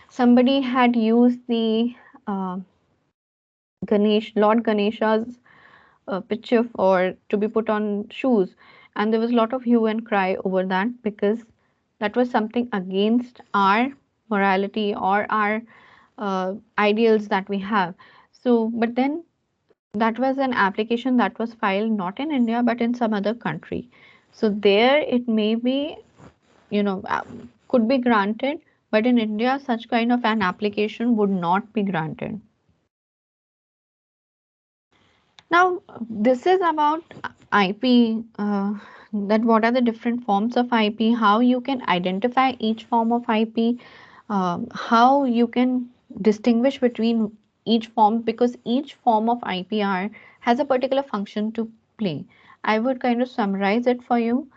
somebody had used the uh, Lord Ganesha's picture for to be put on shoes, and there was a lot of hue and cry over that because that was something against our morality or our ideals that we have. So but then that was an application that was filed not in India but in some other country. So there it may be, could be granted, but in India such kind of an application would not be granted. Now, this is about IP, that what are the different forms of IP, how you can identify each form of IP, how you can distinguish between each form because each form of IPR has a particular function to play. I would kind of summarize it for you.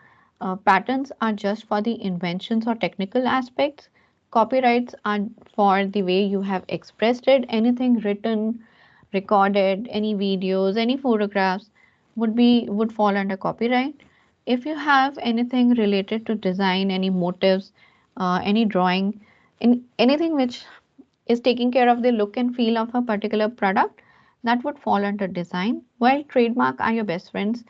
Patents are just for the inventions or technical aspects. Copyrights are for the way you have expressed it. Anything written, recorded, any videos, any photographs would fall under copyright. If you have anything related to design, any motives, any drawing, anything which is taking care of the look and feel of a particular product, that would fall under design. While trademark are your best friends.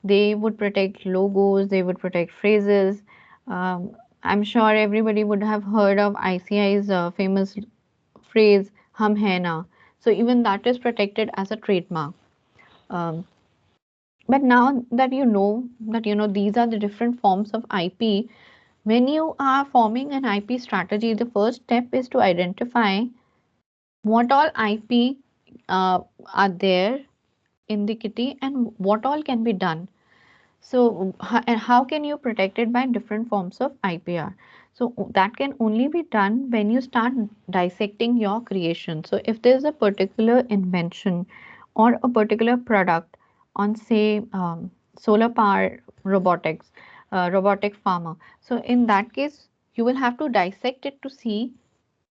They would protect logos, they would protect phrases. I'm sure everybody would have heard of ICI's famous phrase, hum hai na. So even that is protected as a trademark. Um, but now that these are the different forms of IP, when you are forming an IP strategy, the first step is to identify what all IP are there in the kitty and what all can be done. So, and how can you protect it by different forms of IPR? So that can only be done when you start dissecting your creation. So if there's a particular invention or a particular product on, say, solar power robotics, robotic farmer. So in that case, you will have to dissect it to see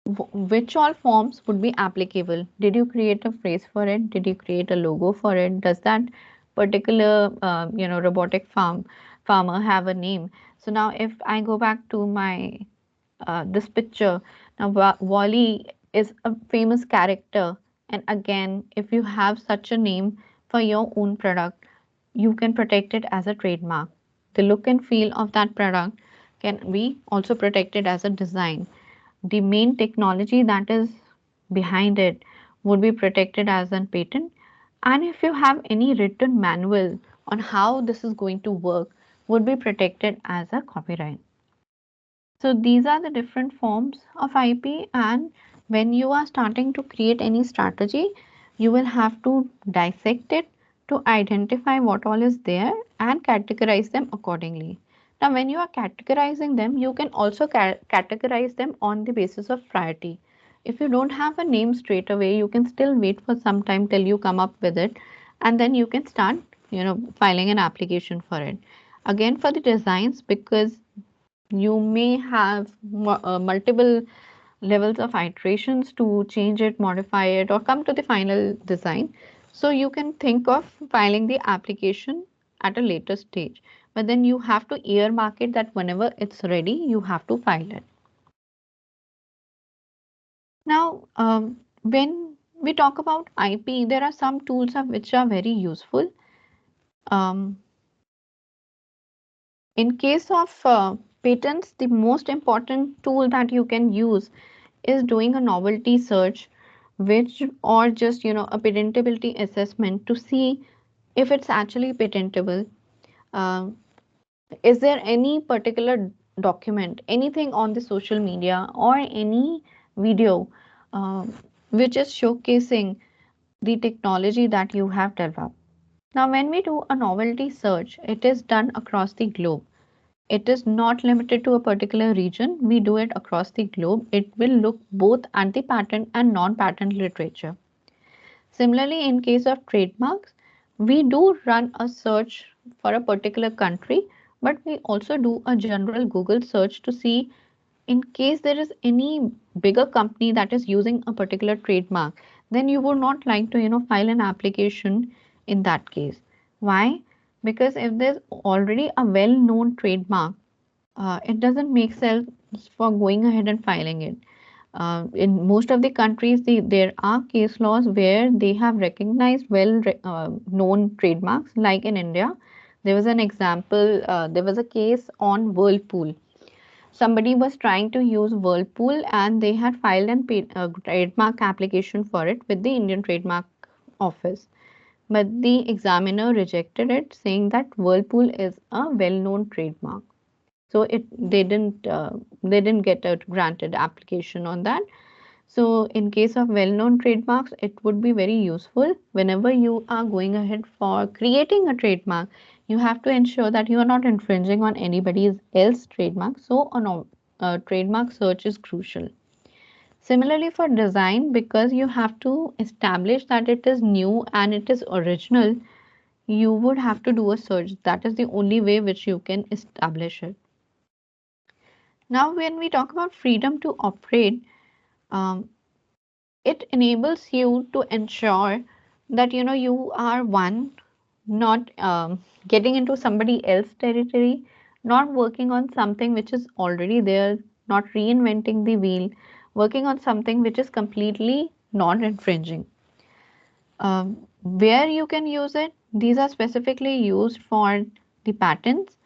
which all forms would be applicable. Did you create a phrase for it? Did you create a logo for it? Does that particular robotic farmer have a name? So now if I go back to my this picture, now Wally is a famous character, and again, if you have such a name for your own product, you can protect it as a trademark. The look and feel of that product can be also protected as a design. The main technology that is behind it would be protected as a patent. And if you have any written manual on how this is going to work, would be protected as a copyright. So these are the different forms of IP, and when you are starting to create any strategy, you will have to dissect it to identify what all is there and categorize them accordingly. Now, when you are categorizing them, you can also categorize them on the basis of priority. If you don't have a name straight away, you can still wait for some time till you come up with it, and then you can start, filing an application for it. Again, for the designs, because you may have multiple levels of iterations to change it, modify it, or come to the final design. So you can think of filing the application at a later stage. But then you have to earmark it that whenever it's ready, you have to file it. Now, when we talk about IP, there are some tools which are very useful. Um, in case of patents, the most important tool that you can use is doing a novelty search, which or just a patentability assessment to see if it's actually patentable. Um, is there any particular document, anything on the social media or any video um, which is showcasing the technology that you have developed? Now, when we do a novelty search, it is done across the globe. It is not limited to a particular region. We do it across the globe. It will look both at the patent and non-patent literature. Similarly, in case of trademarks, we do run a search for a particular country, but we also do a general Google search to see in case there is any bigger company that is using a particular trademark, then you would not like to, file an application in that case. Why? Because if there's already a well-known trademark, it doesn't make sense for going ahead and filing it. In most of the countries, there are case laws where they have recognized known trademarks. Like in India, there was an example, there was a case on Whirlpool. Somebody was trying to use Whirlpool and they had filed a trademark application for it with the Indian Trademark Office. But the examiner rejected it, saying that Whirlpool is a well-known trademark. So they didn't get a granted application on that. So in case of well-known trademarks, it would be very useful whenever you are going ahead for creating a trademark. You have to ensure that you are not infringing on anybody else's trademark. So a trademark search is crucial. Similarly for design, because you have to establish that it is new and it is original, you would have to do a search. That is the only way which you can establish it. Now, when we talk about freedom to operate, um, it enables you to ensure that you are not getting into somebody else's territory, not working on something which is already there, not reinventing the wheel. working on something which is completely non-infringing. Where you can use it, these are specifically used for the patents,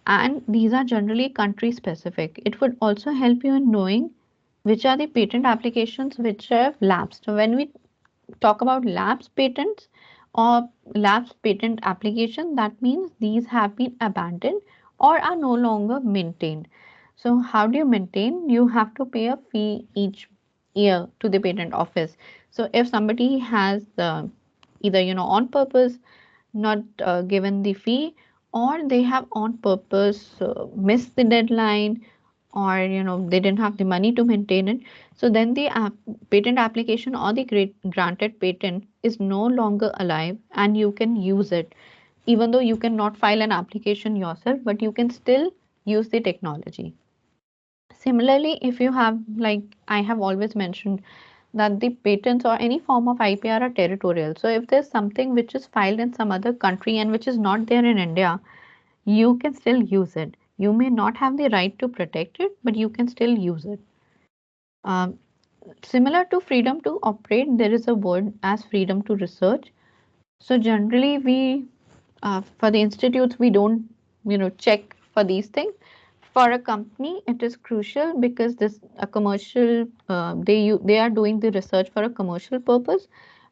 and these are generally country specific. It would also help you in knowing which are the patent applications which have lapsed. So when we talk about lapsed patents or lapsed patent application, that means these have been abandoned or are no longer maintained. So how do you maintain? You have to pay a fee each year to the patent office. So if somebody has either on purpose not given the fee, or they have on purpose missed the deadline, or they didn't have the money to maintain it, so then the patent application or the granted patent is no longer alive and you can use it, even though you cannot file an application yourself, but you can still use the technology. Similarly, if you have, like I have always mentioned, that the patents or any form of IPR are territorial. So if there's something which is filed in some other country and which is not there in India, you can still use it. You may not have the right to protect it, but you can still use it. Um, Similar to freedom to operate, there is a word as freedom to research. So generally, for the institutes, we don't, check for these things. For a company, it is crucial because this a commercial, they are doing the research for a commercial purpose,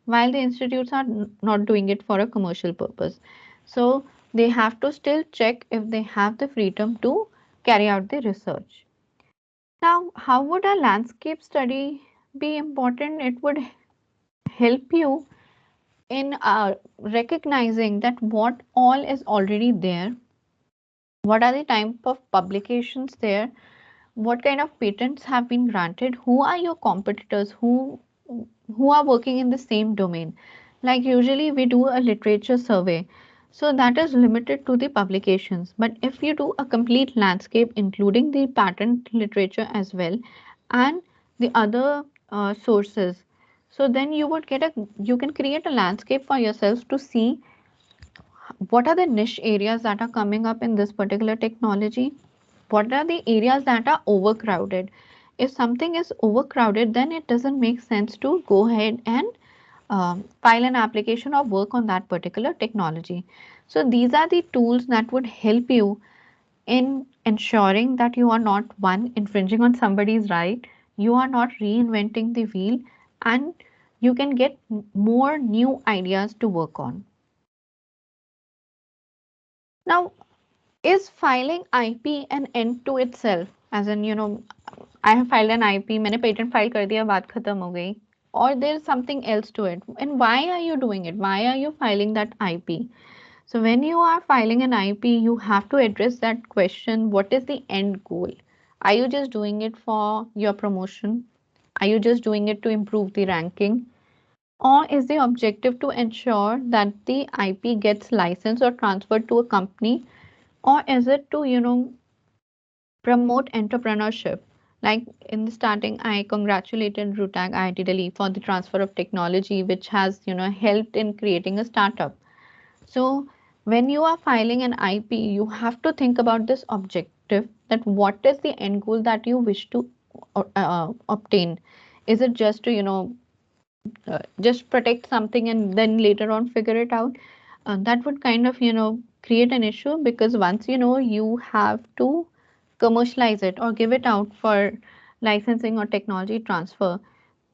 while the institutes are not doing it for a commercial purpose. So they have to still check if they have the freedom to carry out the research. Now, how would a landscape study be important? It would help you in recognizing that what all is already there, what are the type of publications there, what kind of patents have been granted, who are your competitors, who are working in the same domain. Like usually we do a literature survey, so that is limited to the publications, but if you do a complete landscape including the patent literature as well and the other sources, so then you can create a landscape for yourselves to see what are the niche areas that are coming up in this particular technology, what are the areas that are overcrowded. If something is overcrowded, then it doesn't make sense to go ahead and file an application or work on that particular technology. So these are the tools that would help you in ensuring that you are not one infringing on somebody's right, you are not reinventing the wheel, and you can get more new ideas to work on. Now, is filing IP an end to itself? As in, I have filed an IP, मैंने patent file कर दिया, बात खत्म हो गई. Or there's something else to it. And why are you doing it? Why are you filing that IP? So when you are filing an IP, you have to address that question. What is the end goal? Are you just doing it for your promotion? Are you just doing it to improve the ranking? Or is the objective to ensure that the IP gets licensed or transferred to a company? Or is it to, promote entrepreneurship? Like in the starting, I congratulated RUTAG IIT Delhi for the transfer of technology, which has, helped in creating a startup. So when you are filing an IP, you have to think about this objective, that what is the end goal that you wish to obtain? Is it just to, just protect something and then later on figure it out? That would kind of, create an issue, because once you have to commercialize it or give it out for licensing or technology transfer,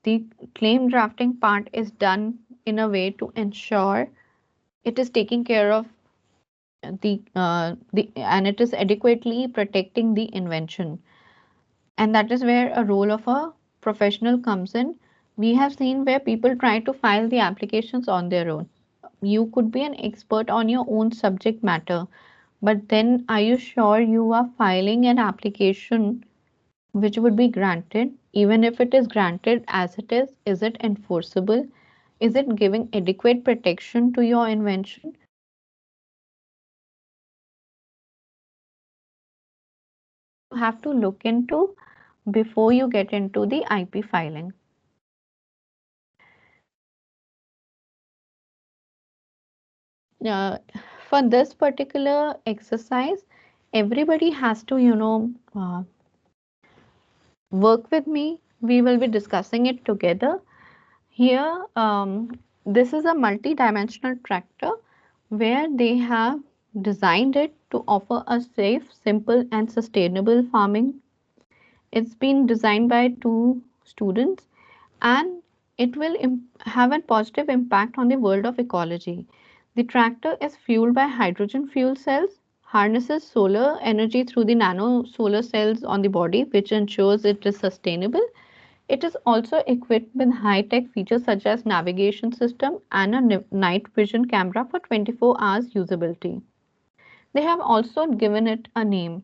the claim drafting part is done in a way to ensure it is taking care of the and it is adequately protecting the invention. And that is where a role of a professional comes in. We have seen where people try to file the applications on their own. You could be an expert on your own subject matter, but then are you sure you are filing an application which would be granted? Even if it is granted as it is it enforceable? Is it giving adequate protection to your invention? You have to look into before you get into the IP filing. Uh, for this particular exercise, everybody has to, work with me we will be discussing it together. Here, this is a multi-dimensional tractor where they have designed it to offer a safe, simple, and sustainable farming. It's been designed by two students, and it will have a positive impact on the world of ecology. The tractor is fueled by hydrogen fuel cells, harnesses solar energy through the nano solar cells on the body, which ensures it is sustainable. It is also equipped with high-tech features such as navigation system and a night vision camera for 24 hours usability. They have also given it a name.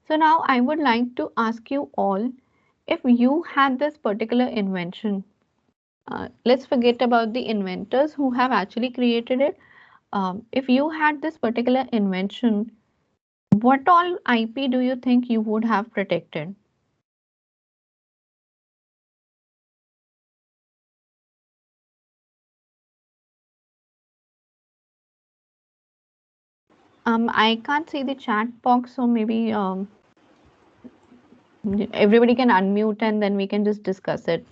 So now I would like to ask you all, if you had this particular invention, let's forget about the inventors who have actually created it. If you had this particular invention, what all IP do you think you would have protected? I can't see the chat box, so maybe everybody can unmute and then we can just discuss it.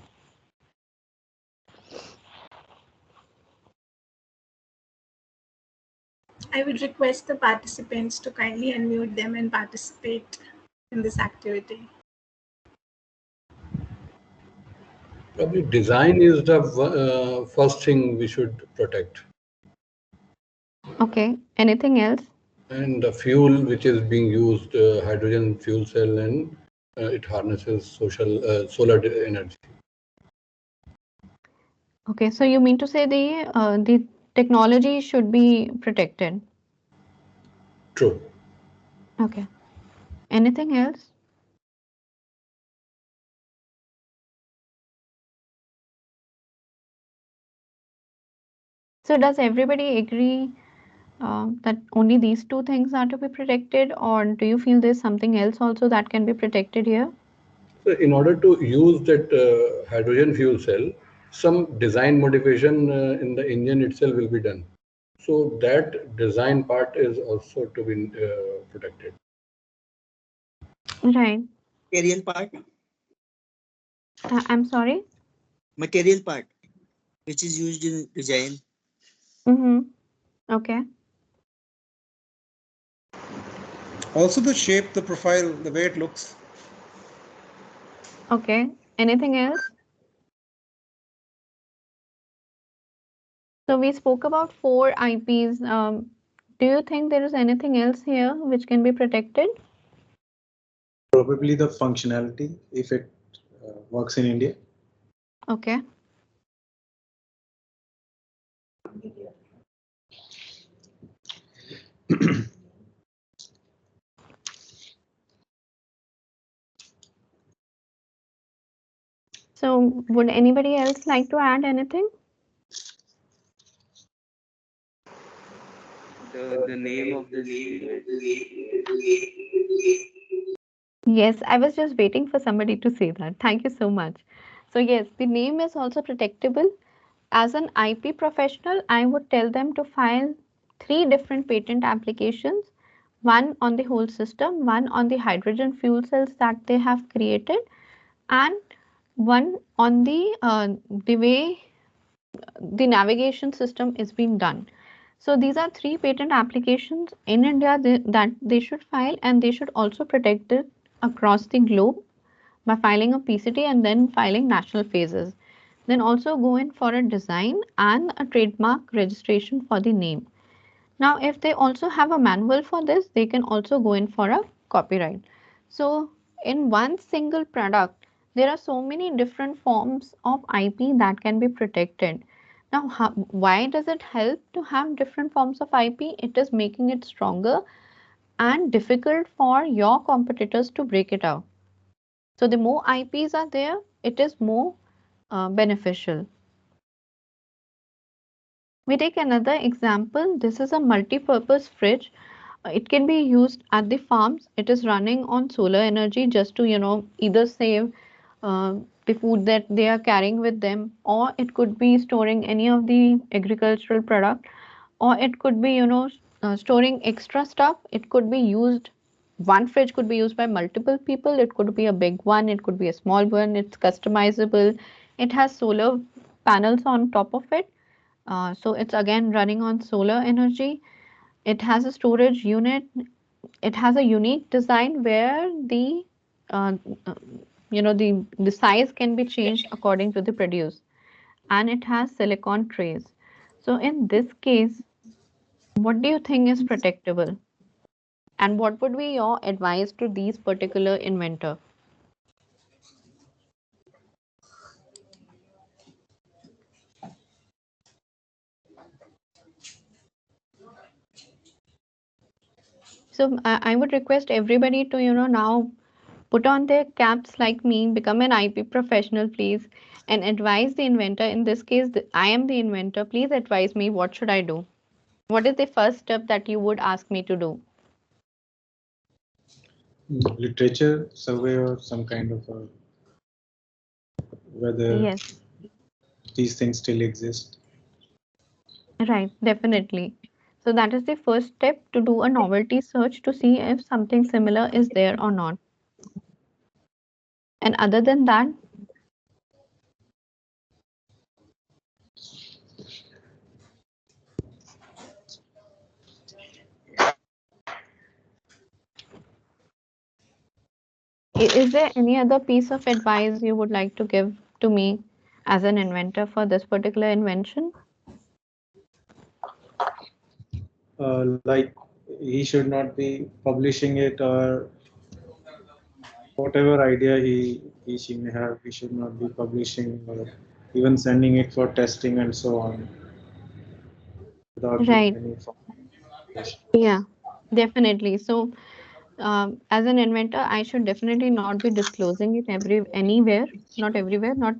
I would request the participants to kindly unmute them and participate in this activity. Probably design is the first thing we should protect. Okay, anything else? And the fuel which is being used, hydrogen fuel cell, and it harnesses solar energy. Okay, so you mean to say the technology should be protected? True. Okay. Anything else? So does everybody agree that only these two things are to be protected, or do you feel there's something else also that can be protected here? So in order to use that hydrogen fuel cell, some design modification in the engine itself will be done. So that design part is also to be protected. Right. Material part. I'm sorry? Material part, which is used in design. Mm-hmm. Okay. Also the shape, the profile, the way it looks. Okay. Anything else? So we spoke about 4 IPs. Do you think there is anything else here which can be protected? Probably the functionality, if it works in India. Okay. So would anybody else like to add anything? The name of this. Yes, I was just waiting for somebody to say that. Thank you so much. So yes, the name is also protectable. As an IP professional, I would tell them to file 3 different patent applications, one on the whole system, one on the hydrogen fuel cells that they have created, and one on the way the navigation system is being done. So these are 3 patent applications in India that they should file, and they should also protect it across the globe by filing a PCT and then filing national phases. Then also go in for a design and a trademark registration for the name. Now, if they also have a manual for this, they can also go in for a copyright. So in one single product, there are so many different forms of IP that can be protected. Now, why does it help to have different forms of IP? It is making it stronger and difficult for your competitors to break it out. So the more IPs are there, it is more beneficial. We take another example. This is a multi-purpose fridge. It can be used at the farms. It is running on solar energy just to, either save the food that they are carrying with them, or it could be storing any of the agricultural product, or it could be, storing extra stuff. It could be used one fridge could be used by multiple people. It could be a big one, it could be a small one, it's customizable. It has solar panels on top of it. So it's again running on solar energy. It has a storage unit. It has a unique design where uh, uh, the size can be changed according to the produce, and it has silicon trays. So in this case, what do you think is protectable, and what would be your advice to these particular inventor? So I would request everybody to now put on their caps like me, become an IP professional, please, and advise the inventor. In this case, I am the inventor. Please advise me, what should I do? What is the first step that you would ask me to do? Literature survey or some kind of a, whether Yes, these things still exist. right, definitely. So that is the first step, to do a novelty search to see if something similar is there or not. And other than that, is there any other piece of advice you would like to give to me as an inventor for this particular invention? Like he should not be publishing it, or whatever idea she may have, he should not be publishing or even sending it for testing and so on without giving Right. any information. Yeah, definitely. So, as an inventor, I should definitely not be disclosing it anywhere, not everywhere, not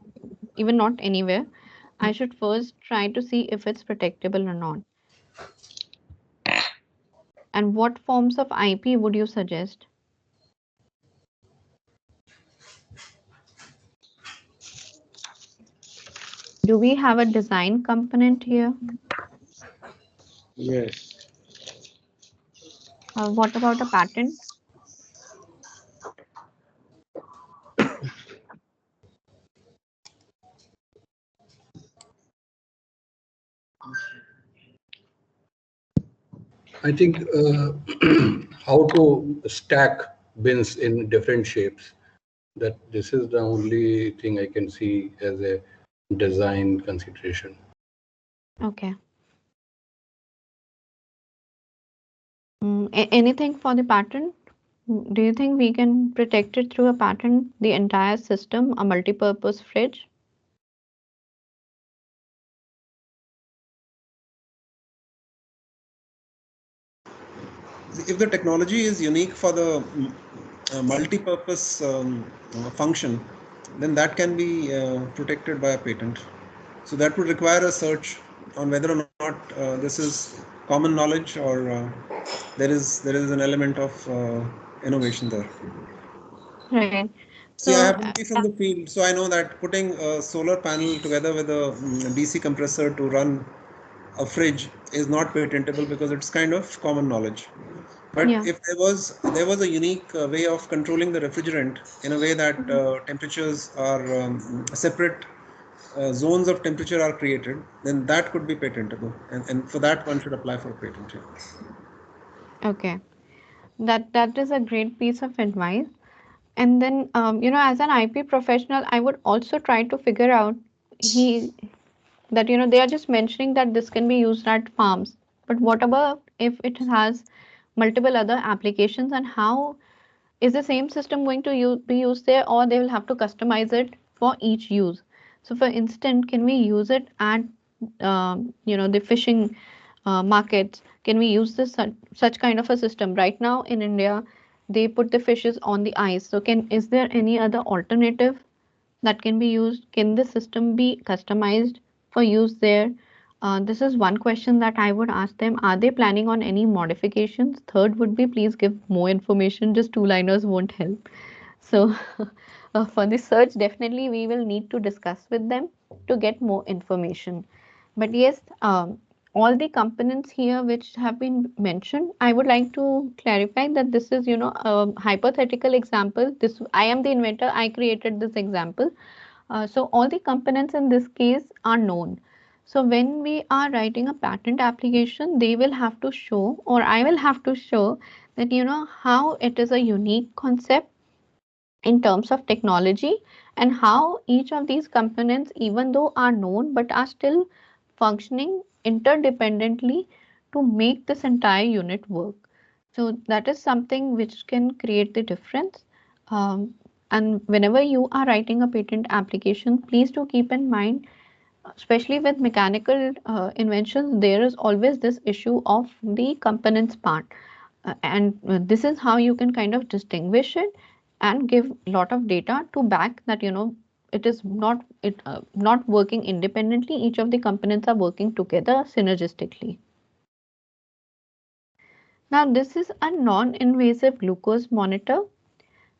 even not anywhere. I should first try to see if it's protectable or not. And what forms of IP would you suggest? Do we have a design component here? Yes. What about a patent? I think how to stack bins in different shapes, that this is the only thing I can see as a design consideration. Okay. Anything for the patent? Do you think we can protect it through a patent, the entire system, a multi-purpose fridge? If the technology is unique for the multi-purpose function, then that can be protected by a patent. So that would require a search on whether or not this is common knowledge, or there is an element of innovation there. Right. See, I So, happen to be from the field, so I know that putting a solar panel together with a DC compressor to run a fridge is not patentable because it's kind of common knowledge. But yeah, if there was a unique way of controlling the refrigerant in a way that temperatures are separate zones of temperature are created, then that could be patentable, and for that one should apply for a patent. okay. That is a great piece of advice. And then, as an IP professional, I would also try to figure out he that they are just mentioning that this can be used at farms. But what about if it has multiple other applications, and how is the same system going to be used there, or they will have to customize it for each use? So for instance, can we use it at the fishing markets? Can we use this such kind of a system? Right now in India, they put the fishes on the ice. So can is there any other alternative that can be used? Can the system be customized for use there? This is one question that I would ask them. Are they planning on any modifications? Third would be, please give more information. Just two-liners won't help. So, for the search, definitely we will need to discuss with them to get more information. But yes, all the components here which have been mentioned, I would like to clarify that this is, a hypothetical example. I am the inventor, I created this example. So all the components in this case are known. So when we are writing a patent application, they will have to show, or I will have to show that, how it is a unique concept in terms of technology, and how each of these components, even though are known, but are still functioning interdependently to make this entire unit work. So that is something which can create the difference. Um, and whenever you are writing a patent application, please do keep in mind, especially with mechanical inventions, there is always this issue of the components part. And this is how you can kind of distinguish it and give a lot of data to back that, it is not working independently. Each of the components are working together synergistically. Now, this is a non-invasive glucose monitor.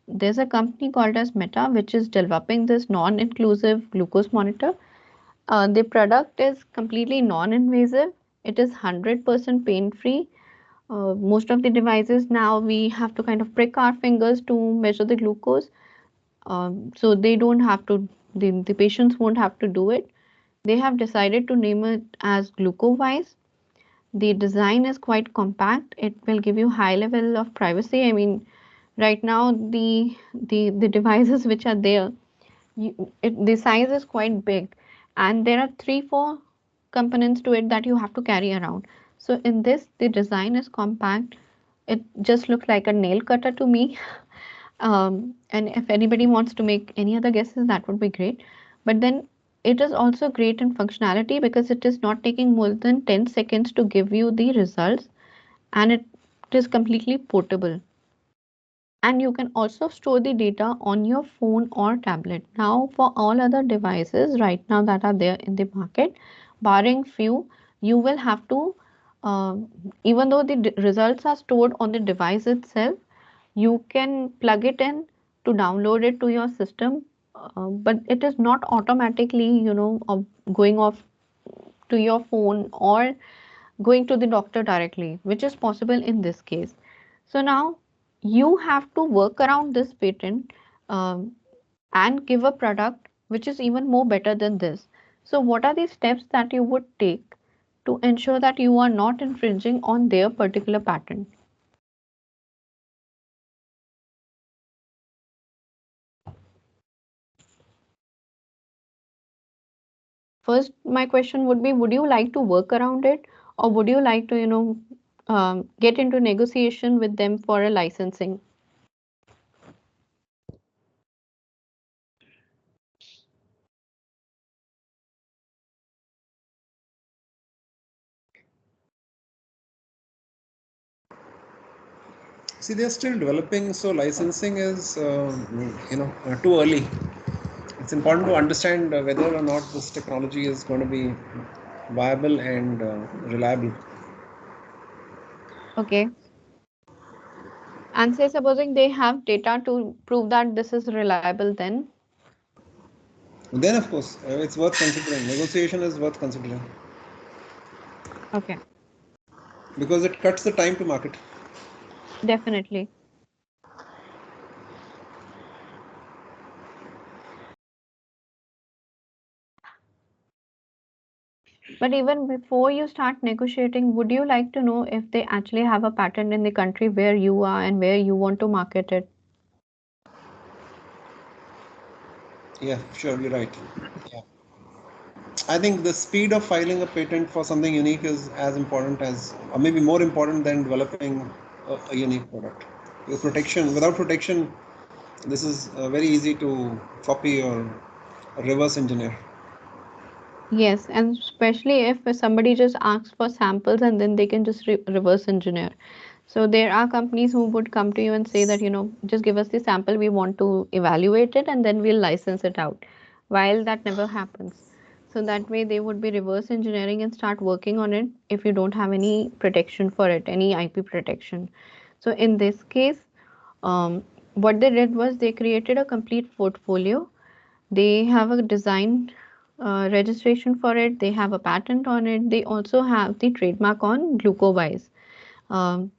There's a company called as Meta, which is developing this non-inclusive glucose monitor. The product is completely non-invasive. It is 100% pain-free. Most of the devices now, we have to kind of prick our fingers to measure the glucose. So they don't have to, the patients won't have to do it. They have decided to name it as GlucoWise. The design is quite compact. It will give you high level of privacy. I mean, right now the devices which are there, the size is quite big, and there are 3-4 components to it that you have to carry around. So in this, the design is compact. It just looks like a nail cutter to me. And if anybody wants to make any other guesses, that would be great. But then it is also great in functionality because it is not taking more than 10 seconds to give you the results, and it is completely portable. And you can also store the data on your phone or tablet. Now, for all other devices right now that are there in the market, barring few, you will have to, uh, even though the results are stored on the device itself, you can plug it in to download it to your system, but it is not automatically, going off to your phone or going to the doctor directly, which is possible in this case. So now you have to work around this patent, um, and give a product which is even more better than this. So what are the steps that you would take to ensure that you are not infringing on their particular patent? First, my question would be, would you like to work around it, or would you like to, get into negotiation with them for a licensing? See, they're still developing, so licensing is, too early. It's important to understand whether or not this technology is going to be viable and reliable. Okay. And say supposing they have data to prove that this is reliable, then? Then, of course, it's worth considering. Negotiation is worth considering. Okay. Because it cuts the time to market. Definitely. But even before you start negotiating, would you like to know if they actually have a patent in the country where you are and where you want to market it? Yeah, sure, you're right. Yeah. I think the speed of filing a patent for something unique is as important as, or maybe more important than developing a unique product. Because without protection, this is very easy to copy or reverse engineer. Yes, and especially if somebody just asks for samples and then they can just reverse engineer. So there are companies who would come to you and say that, just give us the sample, we want to evaluate it and then we'll license it out. While that never happens. So that way they would be reverse engineering and start working on it if you don't have any protection for it, any IP protection. So in this case, what they did was they created a complete portfolio. They have a design registration for it, they have a patent on it, they also have the trademark on Glucovise. Um,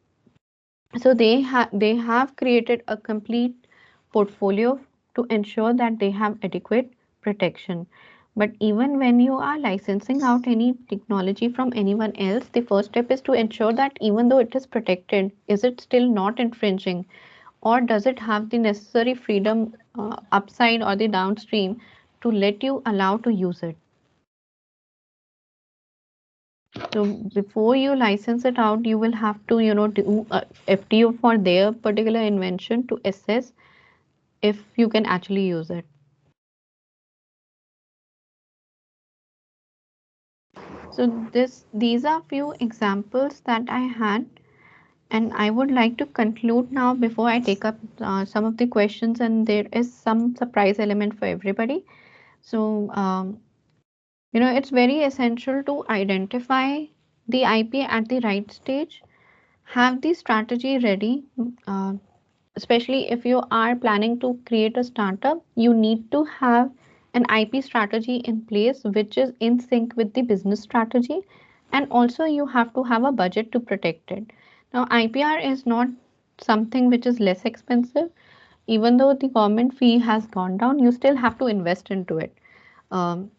so they have created a complete portfolio to ensure that they have adequate protection. But even when you are licensing out any technology from anyone else, the first step is to ensure that even though it is protected, is it still not infringing, or does it have the necessary freedom upside or the downstream to let you allow to use it. So before you license it out, you will have to, do a FTO for their particular invention to assess if you can actually use it. So these are few examples that I had, and I would like to conclude now before I take up some of the questions, and there is some surprise element for everybody. So it's very essential to identify the IP at the right stage, have the strategy ready. Especially if you are planning to create a startup, you need to have an IP strategy in place which is in sync with the business strategy, and also you have to have a budget to protect it. Now, IPR is not something which is less expensive. Even though the government fee has gone down, you still have to invest into it. Um,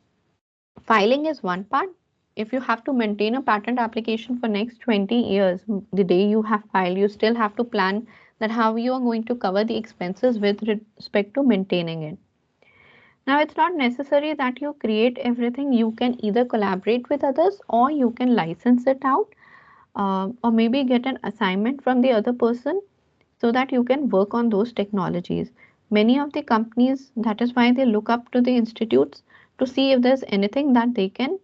Filing is one part. If you have to maintain a patent application for next 20 years, the day you have filed, you still have to plan that how you are going to cover the expenses with respect to maintaining it. Now, it's not necessary that you create everything. You can either collaborate with others, or you can license it out, or maybe get an assignment from the other person so that you can work on those technologies. Many of the companies, that is why they look up to the institutes to see if there's anything that they can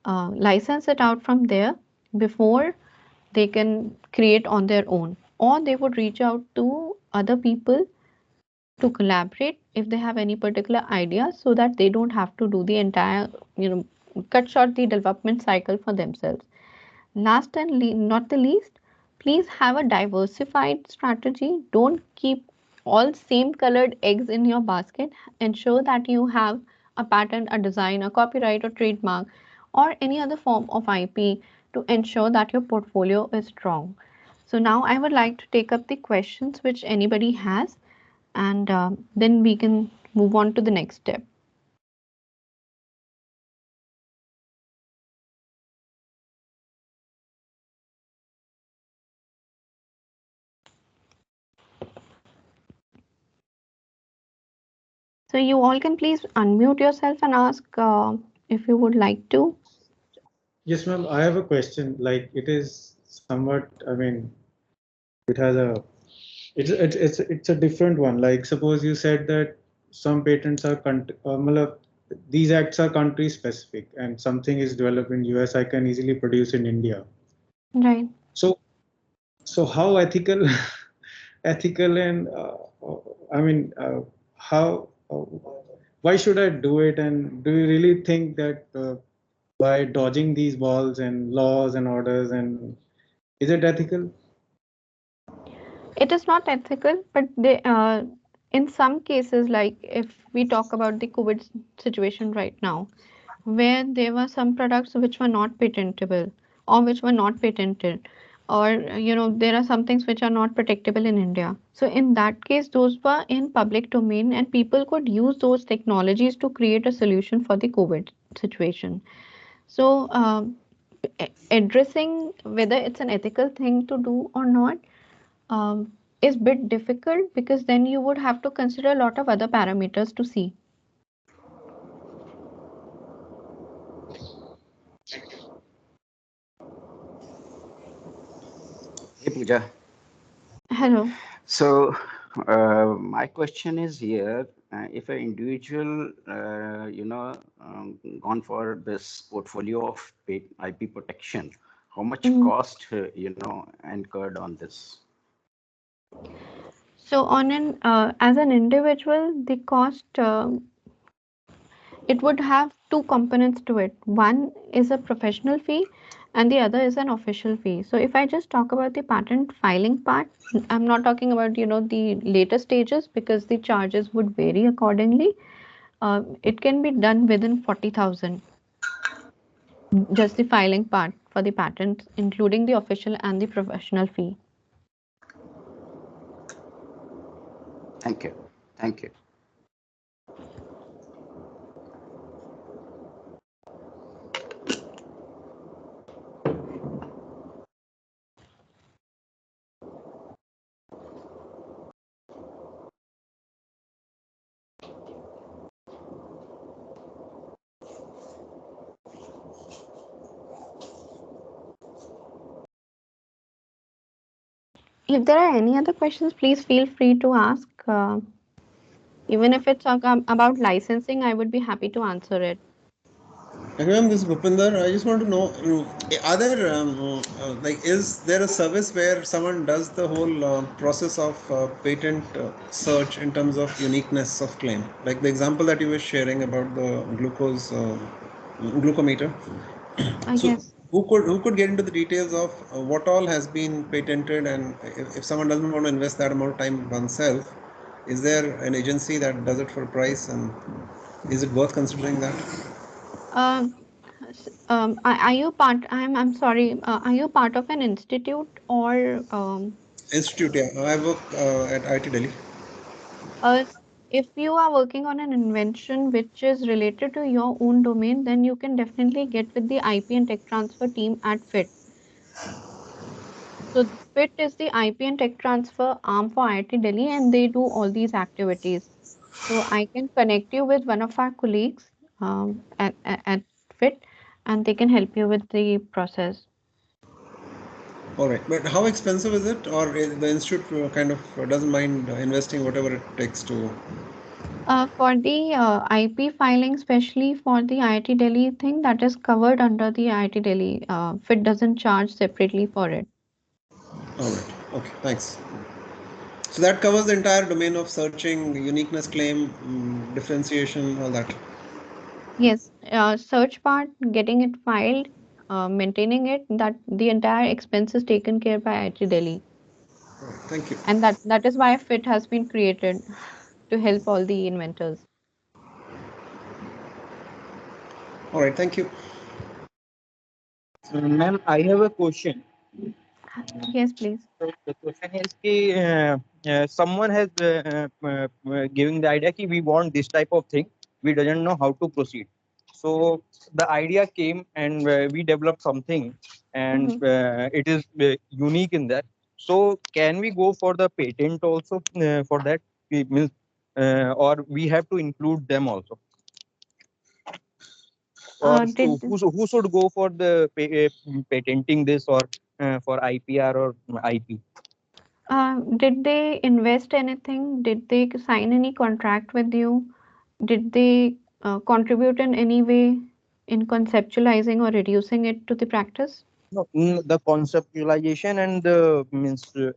license it out from there before they can create on their own, or they would reach out to other people to collaborate if they have any particular idea, so that they don't have to do the entire, cut short the development cycle for themselves. Last and not the least, please have a diversified strategy. Don't keep all same colored eggs in your basket. Ensure that you have a patent, a design, a copyright or trademark, or any other form of IP to ensure that your portfolio is strong. So now I would like to take up the questions which anybody has, and then we can move on to the next step. So you all can please unmute yourself and ask if you would like to. Yes, ma'am. I have a question. Like, it is somewhat, I mean, it has a, it's a different one. Like, suppose you said that some patents are these acts are country specific, and something is developed in US, I can easily produce in India. Right. So how ethical, ethical and I mean, how, why should I do it? And do you really think that by dodging these balls and laws and orders, and is it ethical? It is not ethical, but they, in some cases, like if we talk about the COVID situation right now, where there were some products which were not patentable or which were not patented, or there are some things which are not protectable in India. So in that case, those were in public domain, and people could use those technologies to create a solution for the COVID situation. So addressing whether it's an ethical thing to do or not is bit difficult, because then you would have to consider a lot of other parameters to see. Hey Pooja. Hello. So my question is here: if an individual, gone for this portfolio of IP protection, how much cost, incurred on this? So on an as an individual, the cost it would have two components to it. One is a professional fee, and the other is an official fee. So if I just talk about the patent filing part, I'm not talking about the later stages, because the charges would vary accordingly. It can be done within 40,000. Just the filing part for the patent, including the official and the professional fee. Thank you. Thank you. If there are any other questions, please feel free to ask. Even if it's about licensing, I would be happy to answer it. Ma'am, this is Bhupinder. I just want to know, are there is there a service where someone does the whole process of patent search in terms of uniqueness of claim? Like the example that you were sharing about the glucometer. So Yes. who could get into the details of what all has been patented, and if someone doesn't want to invest that amount of time oneself, is there an agency that does it for a price, and is it worth considering that? Are you part? I'm sorry. Are you part of an institute or? Institute, yeah. I work at IIT Delhi. If you are working on an invention which is related to your own domain, then you can definitely get with the IP and tech transfer team at FIT. So FIT is the IP and tech transfer arm for IIT Delhi, and they do all these activities. So I can connect you with one of our colleagues at FIT, and they can help you with the process. All right, but how expensive is it, or the institute kind of doesn't mind investing whatever it takes to? For the IP filing, especially for the IIT Delhi thing, that is covered under the IIT Delhi. FIT doesn't charge separately for it. All right. Okay. Thanks. So that covers the entire domain of searching, uniqueness claim, differentiation, all that. Yes, search part, getting it filed, maintaining it, that the entire expense is taken care by IIT Delhi. All right, thank you. And that is why FIT has been created to help all the inventors. All right, thank you. Ma'am, I have a question. Yes, please. So the question is someone has giving the idea that we want this type of thing. We doesn't know how to proceed. So the idea came and we developed something, and it is unique in that. So can we go for the patent also for that? Or we have to include them also? Or who should go for the patenting this, or for IPR or IP? Did they invest anything? Did they sign any contract with you? Did they contribute in any way in conceptualizing or reducing it to the practice? No, the conceptualization and the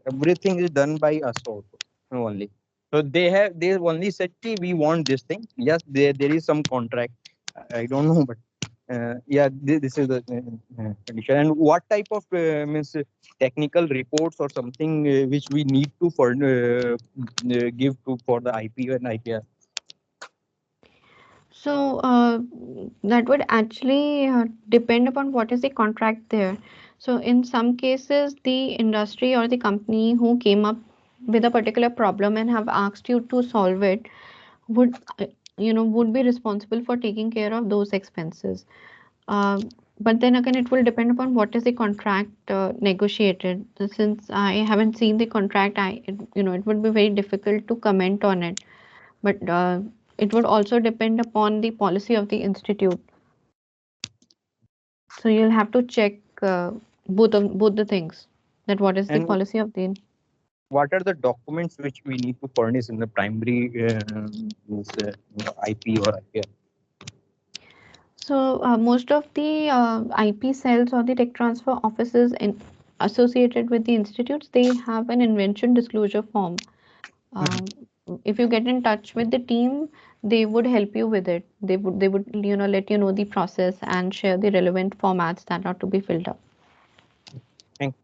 everything is done by us also only. So they only said, we want this thing. Yes, there is some contract. I don't know, but yeah, this is the condition. And what type of technical reports or something which we need to give to for the IP and IPR? So that would actually depend upon what is the contract there. So in some cases, the industry or the company who came up with a particular problem and have asked you to solve it would would be responsible for taking care of those expenses. But then again, it will depend upon what is the contract negotiated. Since I haven't seen the contract, it would be very difficult to comment on it. But it would also depend upon the policy of the institute. So you'll have to check both the things. That what is the policy of the. What are the documents which we need to furnish in the primary IP or IPR? So most of the IP cells or the tech transfer offices associated with the institutes, they have an invention disclosure form. If you get in touch with the team, they would help you with it. They would let you know the process and share the relevant formats that are to be filled up. Thank you.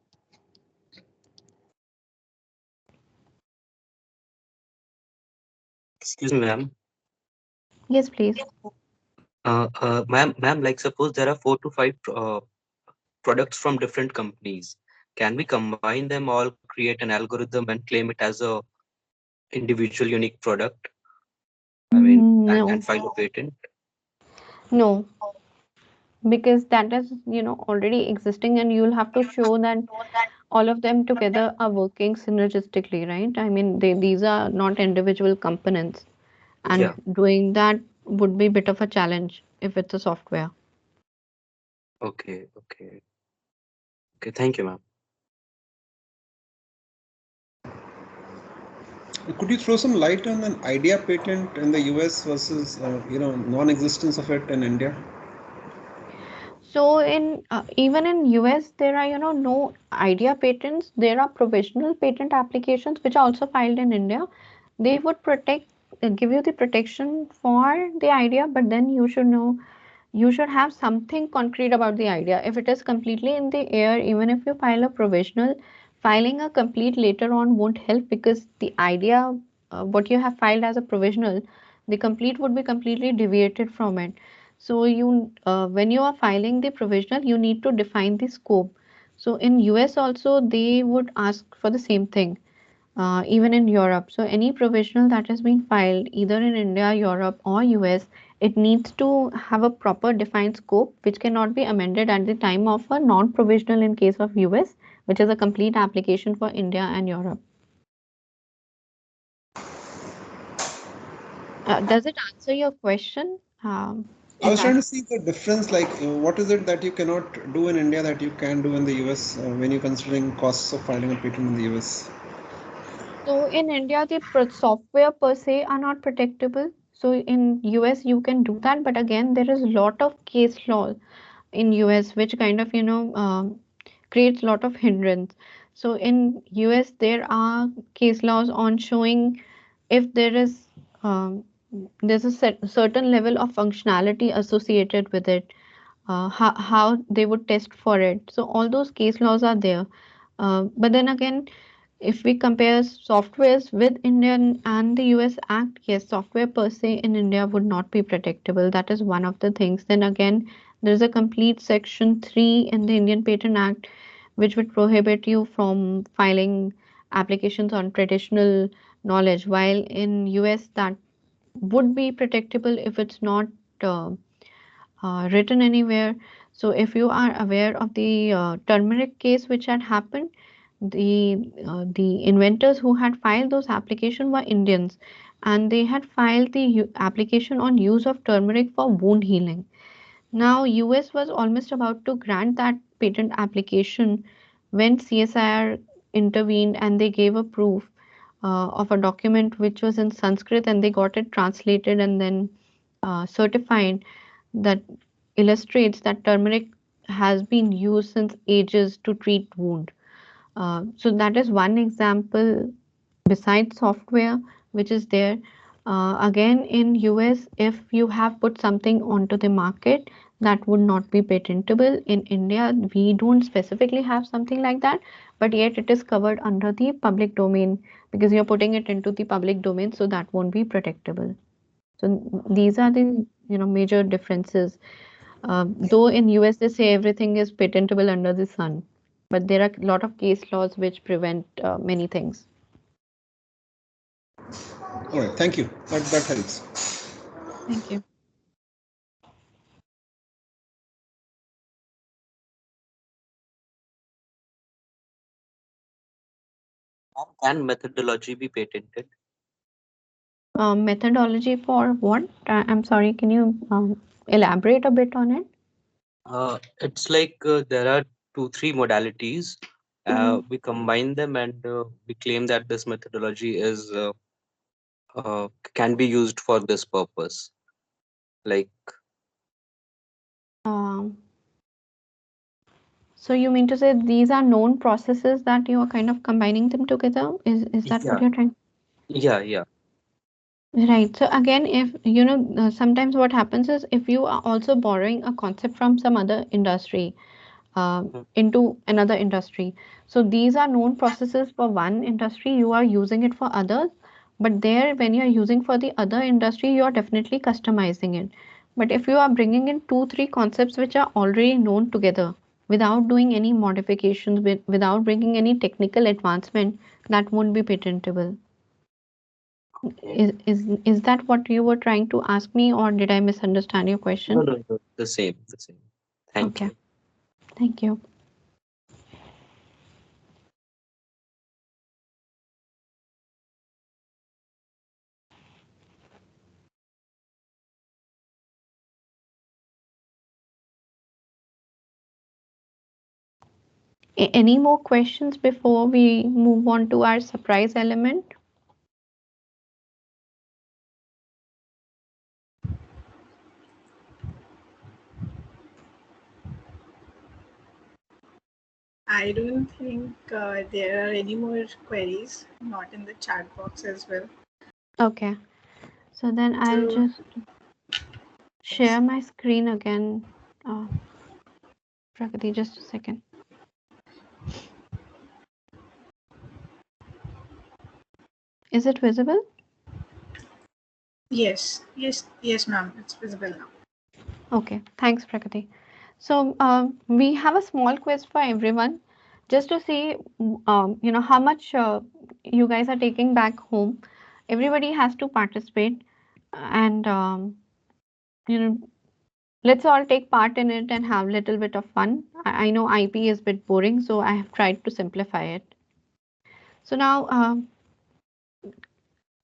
Excuse me, ma'am. Yes, please. Ma'am, like suppose there are 4 to 5 products from different companies. Can we combine them all, create an algorithm, and claim it as a individual unique product? I mean, No, and file a patent? no, because that is, already existing, and you'll have to show that all of them together are working synergistically, right? I mean, these are not individual components, and Yeah. doing that would be a bit of a challenge if it's a software. Okay. Okay. Okay. Thank you, ma'am. Could you throw some light on an idea patent in the US versus non-existence of it in India? So in even in US, there are no idea patents. There are provisional patent applications which are also filed in India. They would give you the protection for the idea, but then you should have something concrete about the idea. If it is completely in the air, even if you file a provisional, filing a complete later on won't help, because the idea, what you have filed as a provisional, the complete would be completely deviated from it. So when you are filing the provisional, you need to define the scope. So in US also, they would ask for the same thing, even in Europe. So any provisional that is being filed either in India, Europe, or US, it needs to have a proper defined scope, which cannot be amended at the time of a non-provisional in case of US, which is a complete application for India and Europe. Does it answer your question? I was trying to see the difference, like what is it that you cannot do in India that you can do in the US when you're considering costs of filing a patent in the US? So in India, the software per se are not protectable. So in US, you can do that, but again, there is a lot of case law in US which kind of creates a lot of hindrance. So in US, there are case laws on showing if um, there's a certain level of functionality associated with it, how they would test for it. So all those case laws are there. But then again, if we compare softwares with Indian and the US Act, yes, software per se in India would not be protectable. That is one of the things. Then again, there's a complete section 3 in the Indian Patent Act which would prohibit you from filing applications on traditional knowledge, while in US that would be protectable if it's not uh, written anywhere. So if you are aware of the turmeric case which had happened, the inventors who had filed those applications were Indians, and they had filed the application on use of turmeric for wound healing. Now US was almost about to grant that patent application when CSIR intervened, and they gave a proof of a document which was in Sanskrit, and they got it translated and then certified, that illustrates that turmeric has been used since ages to treat wound. So that is one example besides software which is there. Again, in US, if you have put something onto the market, that would not be patentable. In India, we don't specifically have something like that, but yet it is covered under the public domain because you're putting it into the public domain, so that won't be protectable. So these are the major differences. Though in US they say everything is patentable under the sun, but there are a lot of case laws which prevent many things. All right, thank you. That helps. Thank you. Can methodology be patented? Methodology for what? I'm sorry, can you elaborate a bit on it? It's like there are 2, 3 modalities. We combine them and we claim that this methodology is can be used for this purpose. Like, Um, so you mean to say these are known processes that you are kind of combining them together? Is that what yeah, you're trying? yeah. Right. So again, if sometimes what happens is if you are also borrowing a concept from some other industry into another industry. So these are known processes for one industry, you are using it for others, But there, when you're using for the other industry, you're definitely customizing it. But if you are bringing in 2-3 concepts which are already known together without doing any modifications, without bringing any technical advancement, that won't be patentable. Is that what you were trying to ask me, or did I misunderstand your question? No, the same. Thank Okay. you. Thank you. Any more questions before we move on to our surprise element? I don't think there are any more queries, not in the chat box as well. Okay. So then I'll just share my screen again. Pragati, just a second. Is it visible? Yes, ma'am. It's visible now. Okay, thanks, Pragati. So we have a small quiz for everyone, just to see, how much you guys are taking back home. Everybody has to participate, and let's all take part in it and have a little bit of fun. I know IP is a bit boring, so I have tried to simplify it. So now,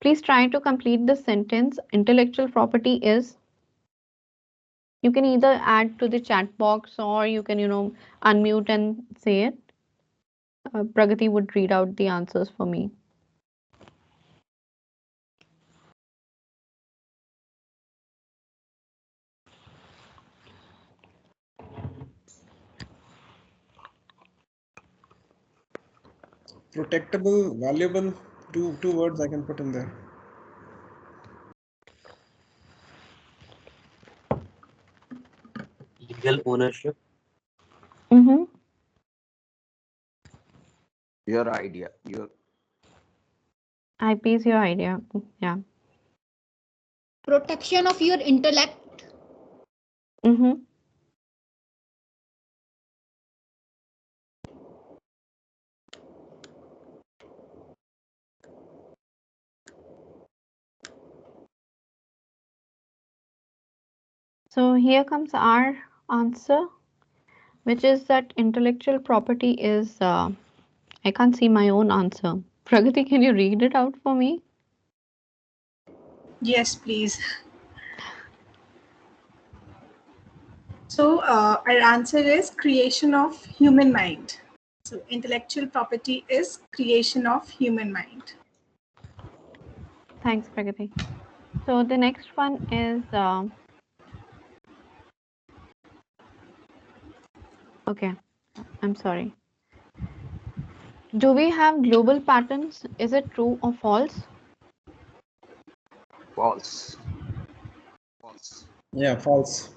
please try to complete the sentence. Intellectual property is. You can either add to the chat box, or you can, unmute and say it. Pragati would read out the answers for me. Protectable, valuable, two words I can put in there. Legal ownership. Mm-hmm. Your idea. IP is your idea. Yeah. Protection of your intellect. Mm-hmm. So here comes our answer, which is that intellectual property is, I can't see my own answer. Pragati, can you read it out for me? Yes, please. So our answer is creation of human mind. So intellectual property is creation of human mind. Thanks, Pragati. So the next one is, okay, I'm sorry. Do we have global patents? Is it true or false? False. Yeah, false.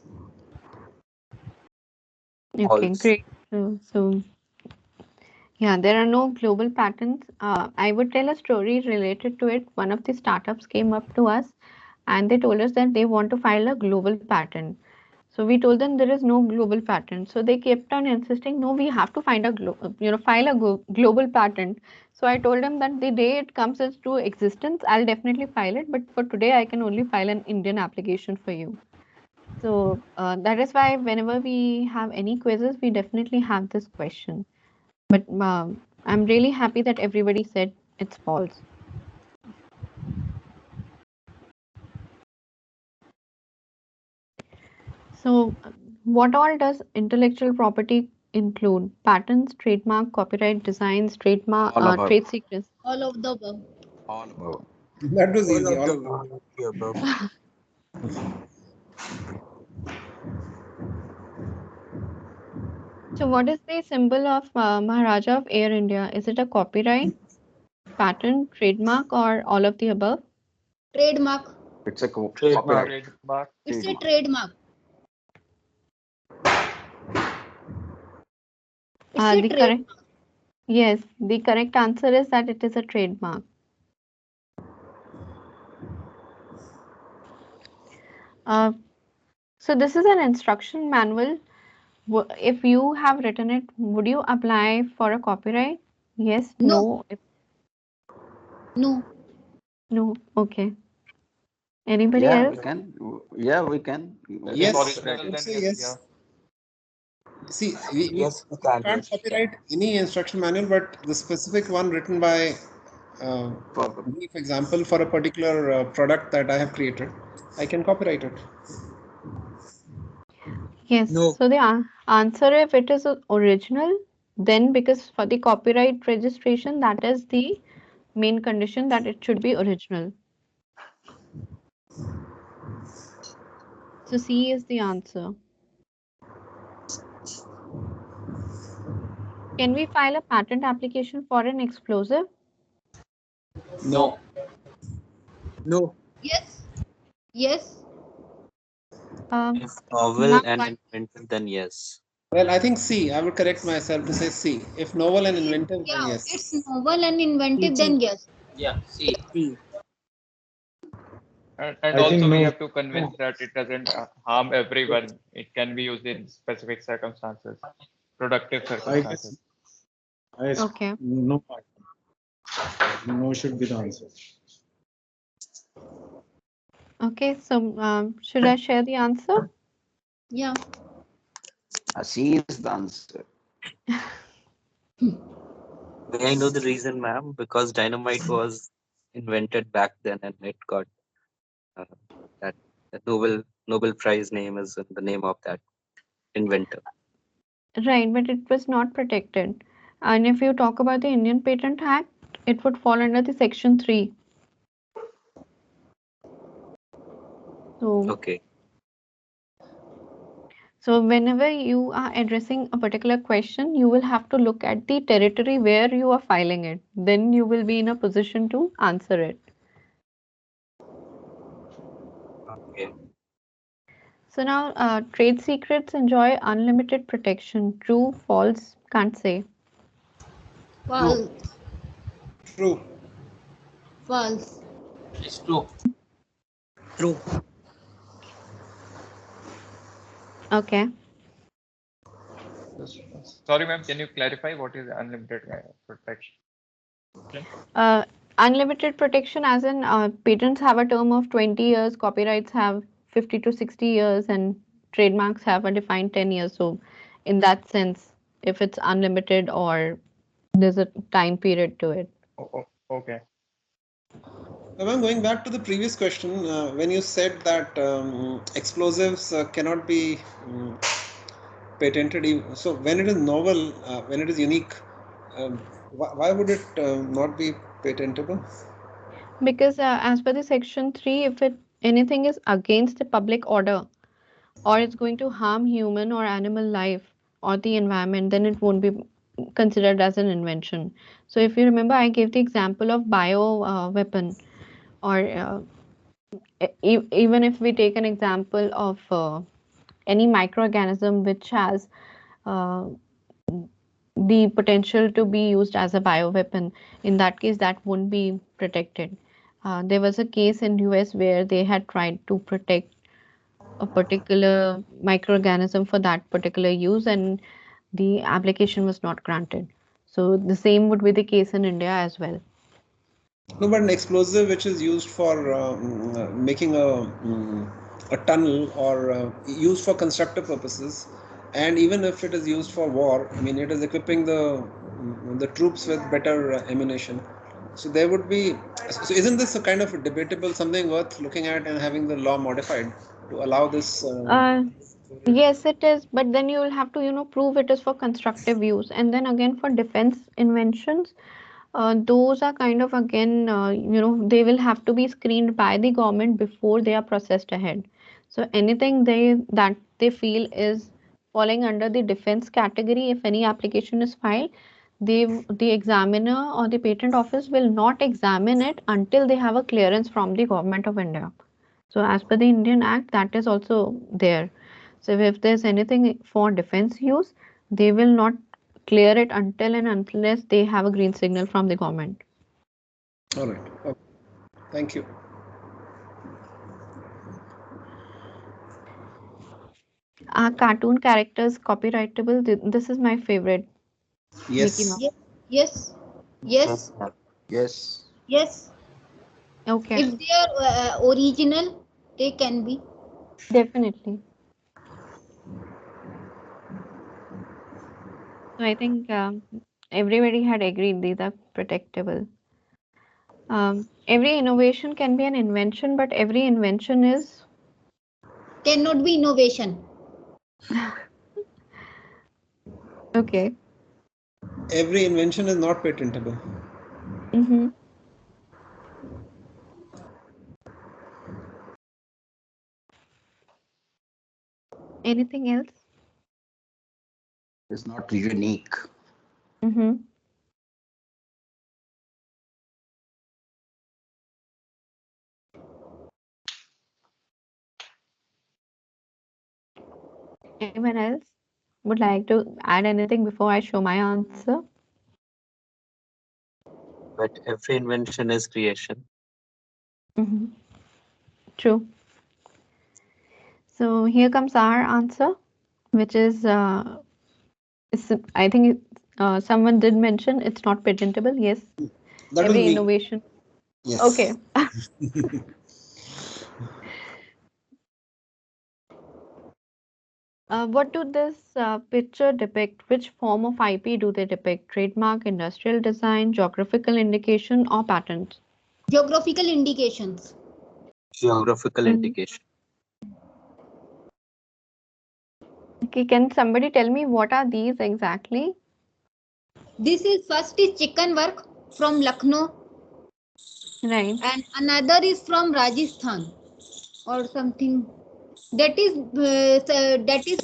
Okay, False. great. So yeah, there are no global patents. I would tell a story related to it. One of the startups came up to us and they told us that they want to file a global patent. So we told them there is no global patent. So they kept on insisting, no, we have to find a file a global patent. So I told them that the day it comes into existence, I'll definitely file it. But for today, I can only file an Indian application for you. So that is why whenever we have any quizzes, we definitely have this question. But I'm really happy that everybody said it's false. So what all does intellectual property include? Patents, trademark, copyright, designs, trademark, All above. trade secrets. All of the above. All above. That was easy. All of the above. So what is the symbol of Maharaja of Air India? Is it a copyright, patent, trademark, or all of the above? Trademark. It's a Trademark. copyright. It's a trademark. It's a trademark. Yes, the correct answer is that it is a trademark. So this is an instruction manual. If you have written it, would you apply for a copyright? Yes, No. no. No. No, okay. Anybody Yeah, else? we can. Yeah, we can. Yes, I would say yes. See, we Yes, we can. can't Yes, we can. copyright any instruction manual, but the specific one written by For- me, for example, for a particular product that I have created, I can copyright it. Yes. No. So the answer, if it is original, then because for the copyright registration, that is the main condition that it should be original. So C is the answer. Can we file a patent application for an explosive? No. No. Yes. Yes. If novel Ma'am, and why- inventive, then yes. Well, I think C. I would correct myself to say C. If novel and inventive, then Yeah, yes. it's novel and inventive, then yes. Yeah, see. C. And I also think we no. have to convince that it doesn't harm everyone. It can be used in specific circumstances, productive I circumstances. guess Okay. no. No should be the answer. Okay, so should I share the answer? Yeah. C is the answer. May I know the reason, ma'am? Because dynamite was invented back then, and it got uh, that Nobel Prize name is in the name of that inventor. Right, but it was not protected. And if you talk about the Indian Patent Act, it would fall under the Section 3. So, Okay. so whenever you are addressing a particular question, you will have to look at the territory where you are filing it. Then you will be in a position to answer it. Okay. So now, trade secrets enjoy unlimited protection. True, false, can't say. False. True. False. It's true. True. Okay. Sorry, ma'am, can you clarify what is unlimited protection? Unlimited protection, as in patents have a term of 20 years, copyrights have 50 to 60 years, and trademarks have a defined 10 years. So, in that sense, if it's unlimited or there's a time period to it. Okay. Now, I'm going back to the previous question. When you said that explosives cannot be patented, so when it is novel, when it is unique, why would it not be patentable? Because as per the Section 3, if anything is against the public order or it's going to harm human or animal life or the environment, then it won't be considered as an invention. So if you remember, I gave the example of bio weapon, or even if we take an example of any microorganism which has uh, the potential to be used as a bioweapon, in that case that won't be protected. There was a case in US where they had tried to protect a particular microorganism for that particular use, and the application was not granted. So the same would be the case in India as well. No, but an explosive which is used for making a tunnel or used for constructive purposes, and even if it is used for war, I mean, it is equipping the troops with better ammunition. So there would be. So isn't this a kind of a debatable, something worth looking at and having the law modified to allow this? Yes, it is, but then you will have to, prove it is for constructive use. And then again, for defense inventions, those are kind of again, they will have to be screened by the government before they are processed ahead. So anything that they feel is falling under the defense category, if any application is filed, the examiner or the patent office will not examine it until they have a clearance from the government of India. So as per the Indian Act, that is also there. So if there's anything for defense use, they will not clear it until and unless they have a green signal from the government. All right. Okay. Thank you. Are cartoon characters copyrightable? This is my favorite. Mickey Yes. Mouse. Yes. Yes. Yes. Yes. Okay, If they are original, they can be. definitely. So I think everybody had agreed these are protectable. Every innovation can be an invention, but every invention is Cannot be innovation. okay. Every invention is not patentable. Mm-hmm. Anything else? It's not unique. Mm-hmm. Anyone else would like to add anything before I show my answer? But every invention is creation. Mm-hmm. True. So here comes our answer, which is, I think someone did mention it's not patentable. Yes, That was every me. innovation. Yes. Okay. What do this picture depict? Which form of IP do they depict? Trademark, industrial design, geographical indication, or patent? Geographical indications. Geographical indication. Okay, can somebody tell me what are these exactly? This is first is chicken work from Lucknow, Right. and another is from Rajasthan or something. That is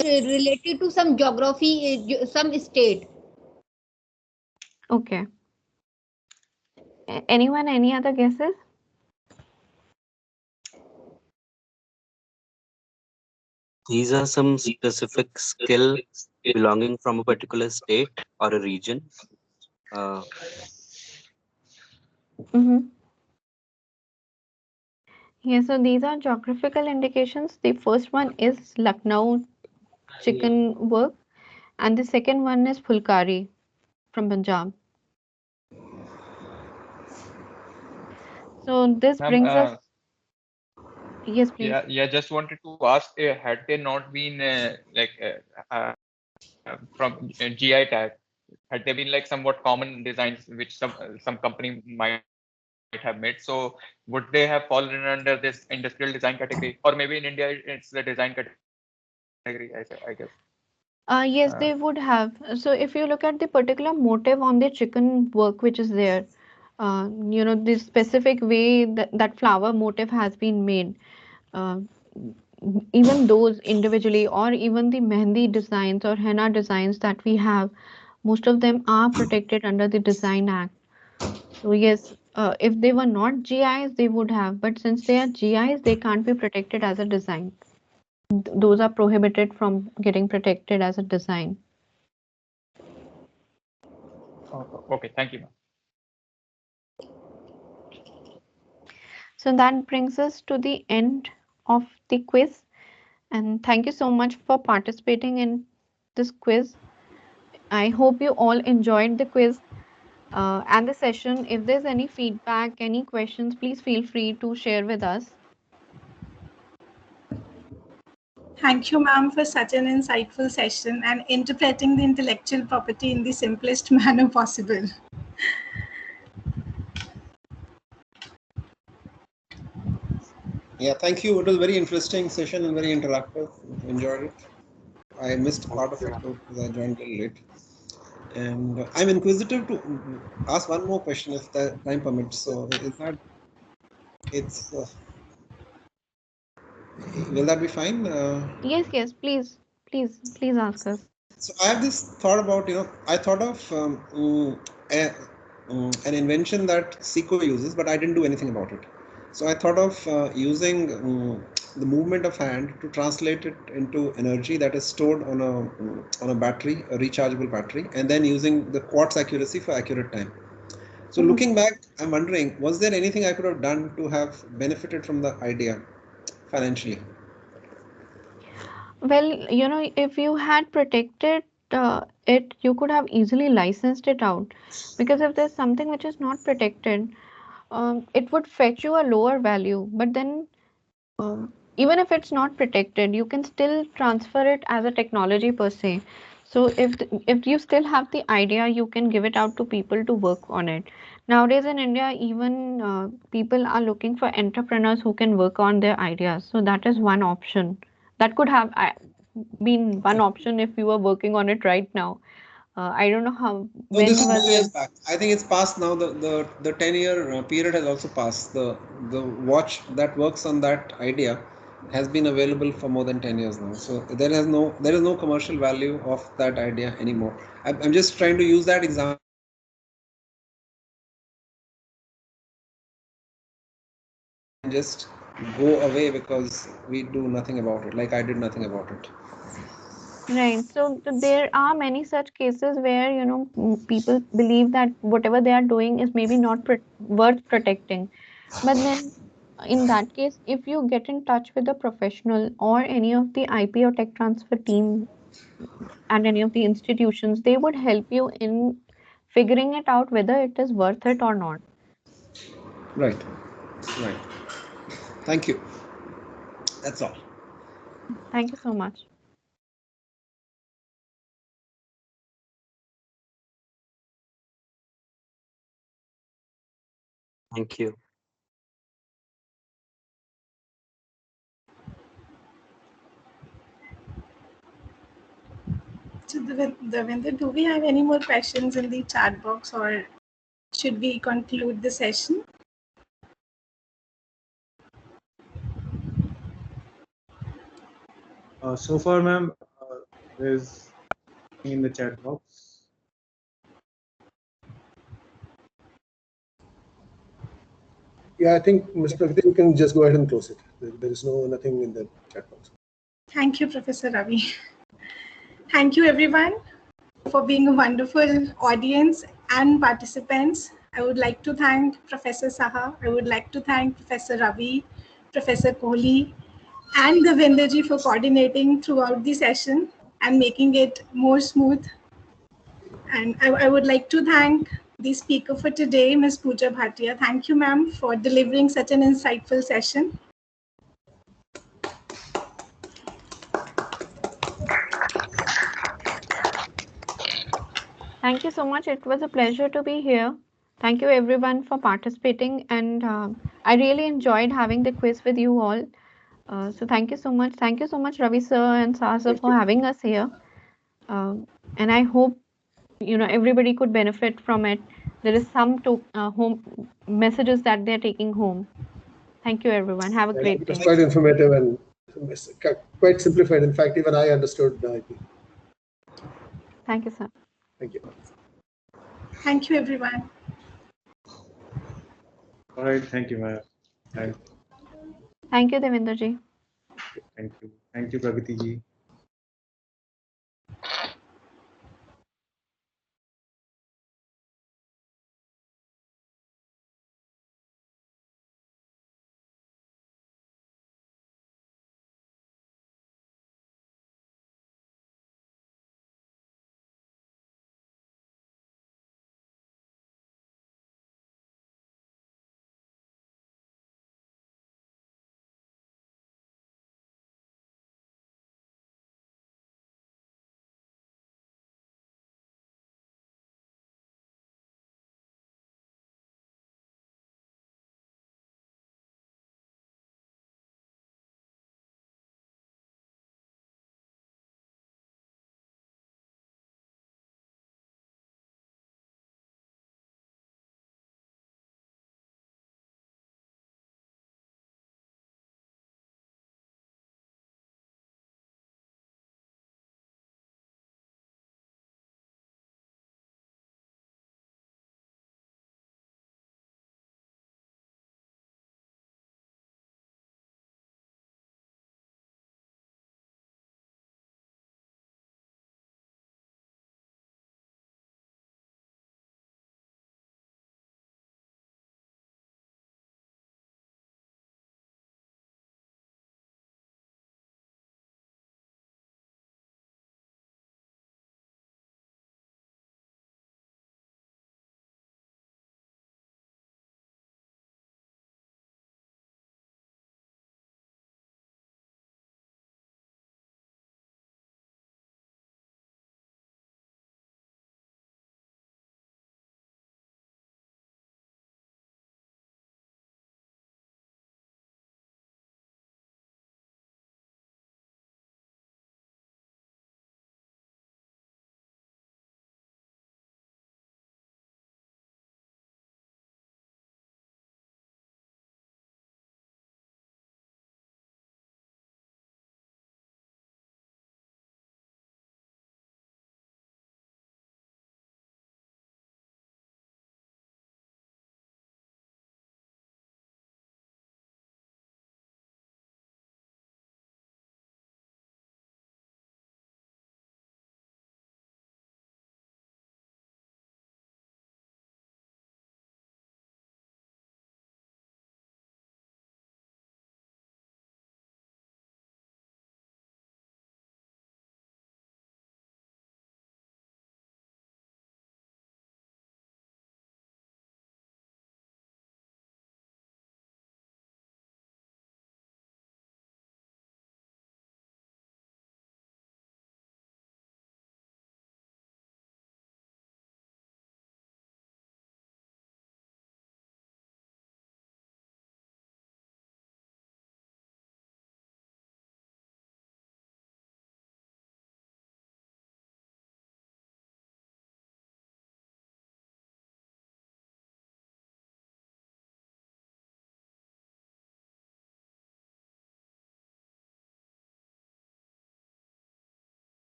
related to some geography, some state. Okay. Anyone, any other guesses? These are some specific skill belonging from a particular state or a region. Mm-hmm. Yeah, so these are geographical indications. The first one is Lucknow chicken work, and the second one is Fulkari from Punjab. So this Ma'am, brings us. Yes, please. yeah, just wanted to ask, had they not been from GI tag, had they been like somewhat common designs which some company might have made, so would they have fallen under this industrial design category, or maybe in India it's the design category, I guess. Yes, they would have. So if you look at the particular motive on the chicken work which is there, the specific way that flower motive has been made, uh, even those individually, or even the mehndi designs or henna designs that we have, most of them are protected under the Design Act. So yes, if they were not GIs, they would have, but since they are GIs, they can't be protected as a design. Those are prohibited from getting protected as a design. Okay, thank you, ma'am. So that brings us to the end of the quiz. And thank you so much for participating in this quiz. I hope you all enjoyed the quiz and the session. If there's any feedback, any questions, please feel free to share with us. Thank you, ma'am, for such an insightful session and interpreting the intellectual property in the simplest manner possible. Yeah, thank you. It was a very interesting session and very interactive. Enjoyed it. I missed part of it because I joined a little late. And I'm inquisitive to ask one more question if the time permits. So is that it's will that be fine? Yes, please ask us. So I have this thought about, I thought of an invention that Seco uses, but I didn't do anything about it. So I thought of using the movement of hand to translate it into energy that is stored on a battery, a rechargeable battery, and then using the quartz accuracy for accurate time. So looking back, I'm wondering, was there anything I could have done to have benefited from the idea financially? Well, if you had protected it, you could have easily licensed it out. Because if there's something which is not protected, it would fetch you a lower value. But then, even if it's not protected, you can still transfer it as a technology per se. So if you still have the idea, you can give it out to people to work on it. Nowadays in India, even people are looking for entrepreneurs who can work on their ideas. So that is one option. That could have been one option if you were working on it right now. I don't know how, No, this when is was 2 years it? back. I think it's passed now. The 10-year period has also passed. The watch that works on that idea has been available for more than 10 years now. So there is no commercial value of that idea anymore. I'm just trying to use that example. Just go away because we do nothing about it. Like I did nothing about it. Right. So there are many such cases where, people believe that whatever they are doing is maybe not worth protecting. But then, in that case, if you get in touch with a professional or any of the IP or tech transfer team and any of the institutions, they would help you in figuring it out whether it is worth it or not. Right. Right. Thank you. That's all. Thank you so much. Thank you. So, Davinder, do we have any more questions in the chat box, or should we conclude the session? So far, ma'am, there's nothing in the chat box. Yeah, I think, Ms. Praviti, you can just go ahead and close it. There is nothing in the chat box. Thank you, Professor Ravi. Thank you, everyone, for being a wonderful audience and participants. I would like to thank Professor Saha. I would like to thank Professor Ravi, Professor Kohli, and Davinderji for coordinating throughout the session and making it more smooth. And I would like to thank the speaker for today, Ms. Pooja Bhatia. Thank you, ma'am, for delivering such an insightful session. Thank you so much. It was a pleasure to be here. Thank you everyone for participating, and I really enjoyed having the quiz with you all. So thank you so much. Thank you so much, Ravi sir and Saha sir, for having us here. And I hope everybody could benefit from it. There is some home messages that they're taking home. Thank you, everyone. Have a great It was day. quite informative and quite simplified. In fact, even I understood the IP. Thank you, sir. Thank you. Thank you, everyone. All right. Thank you, ma'am. Thank you, Devinderji. Thank you. Thank you, Pragati ji.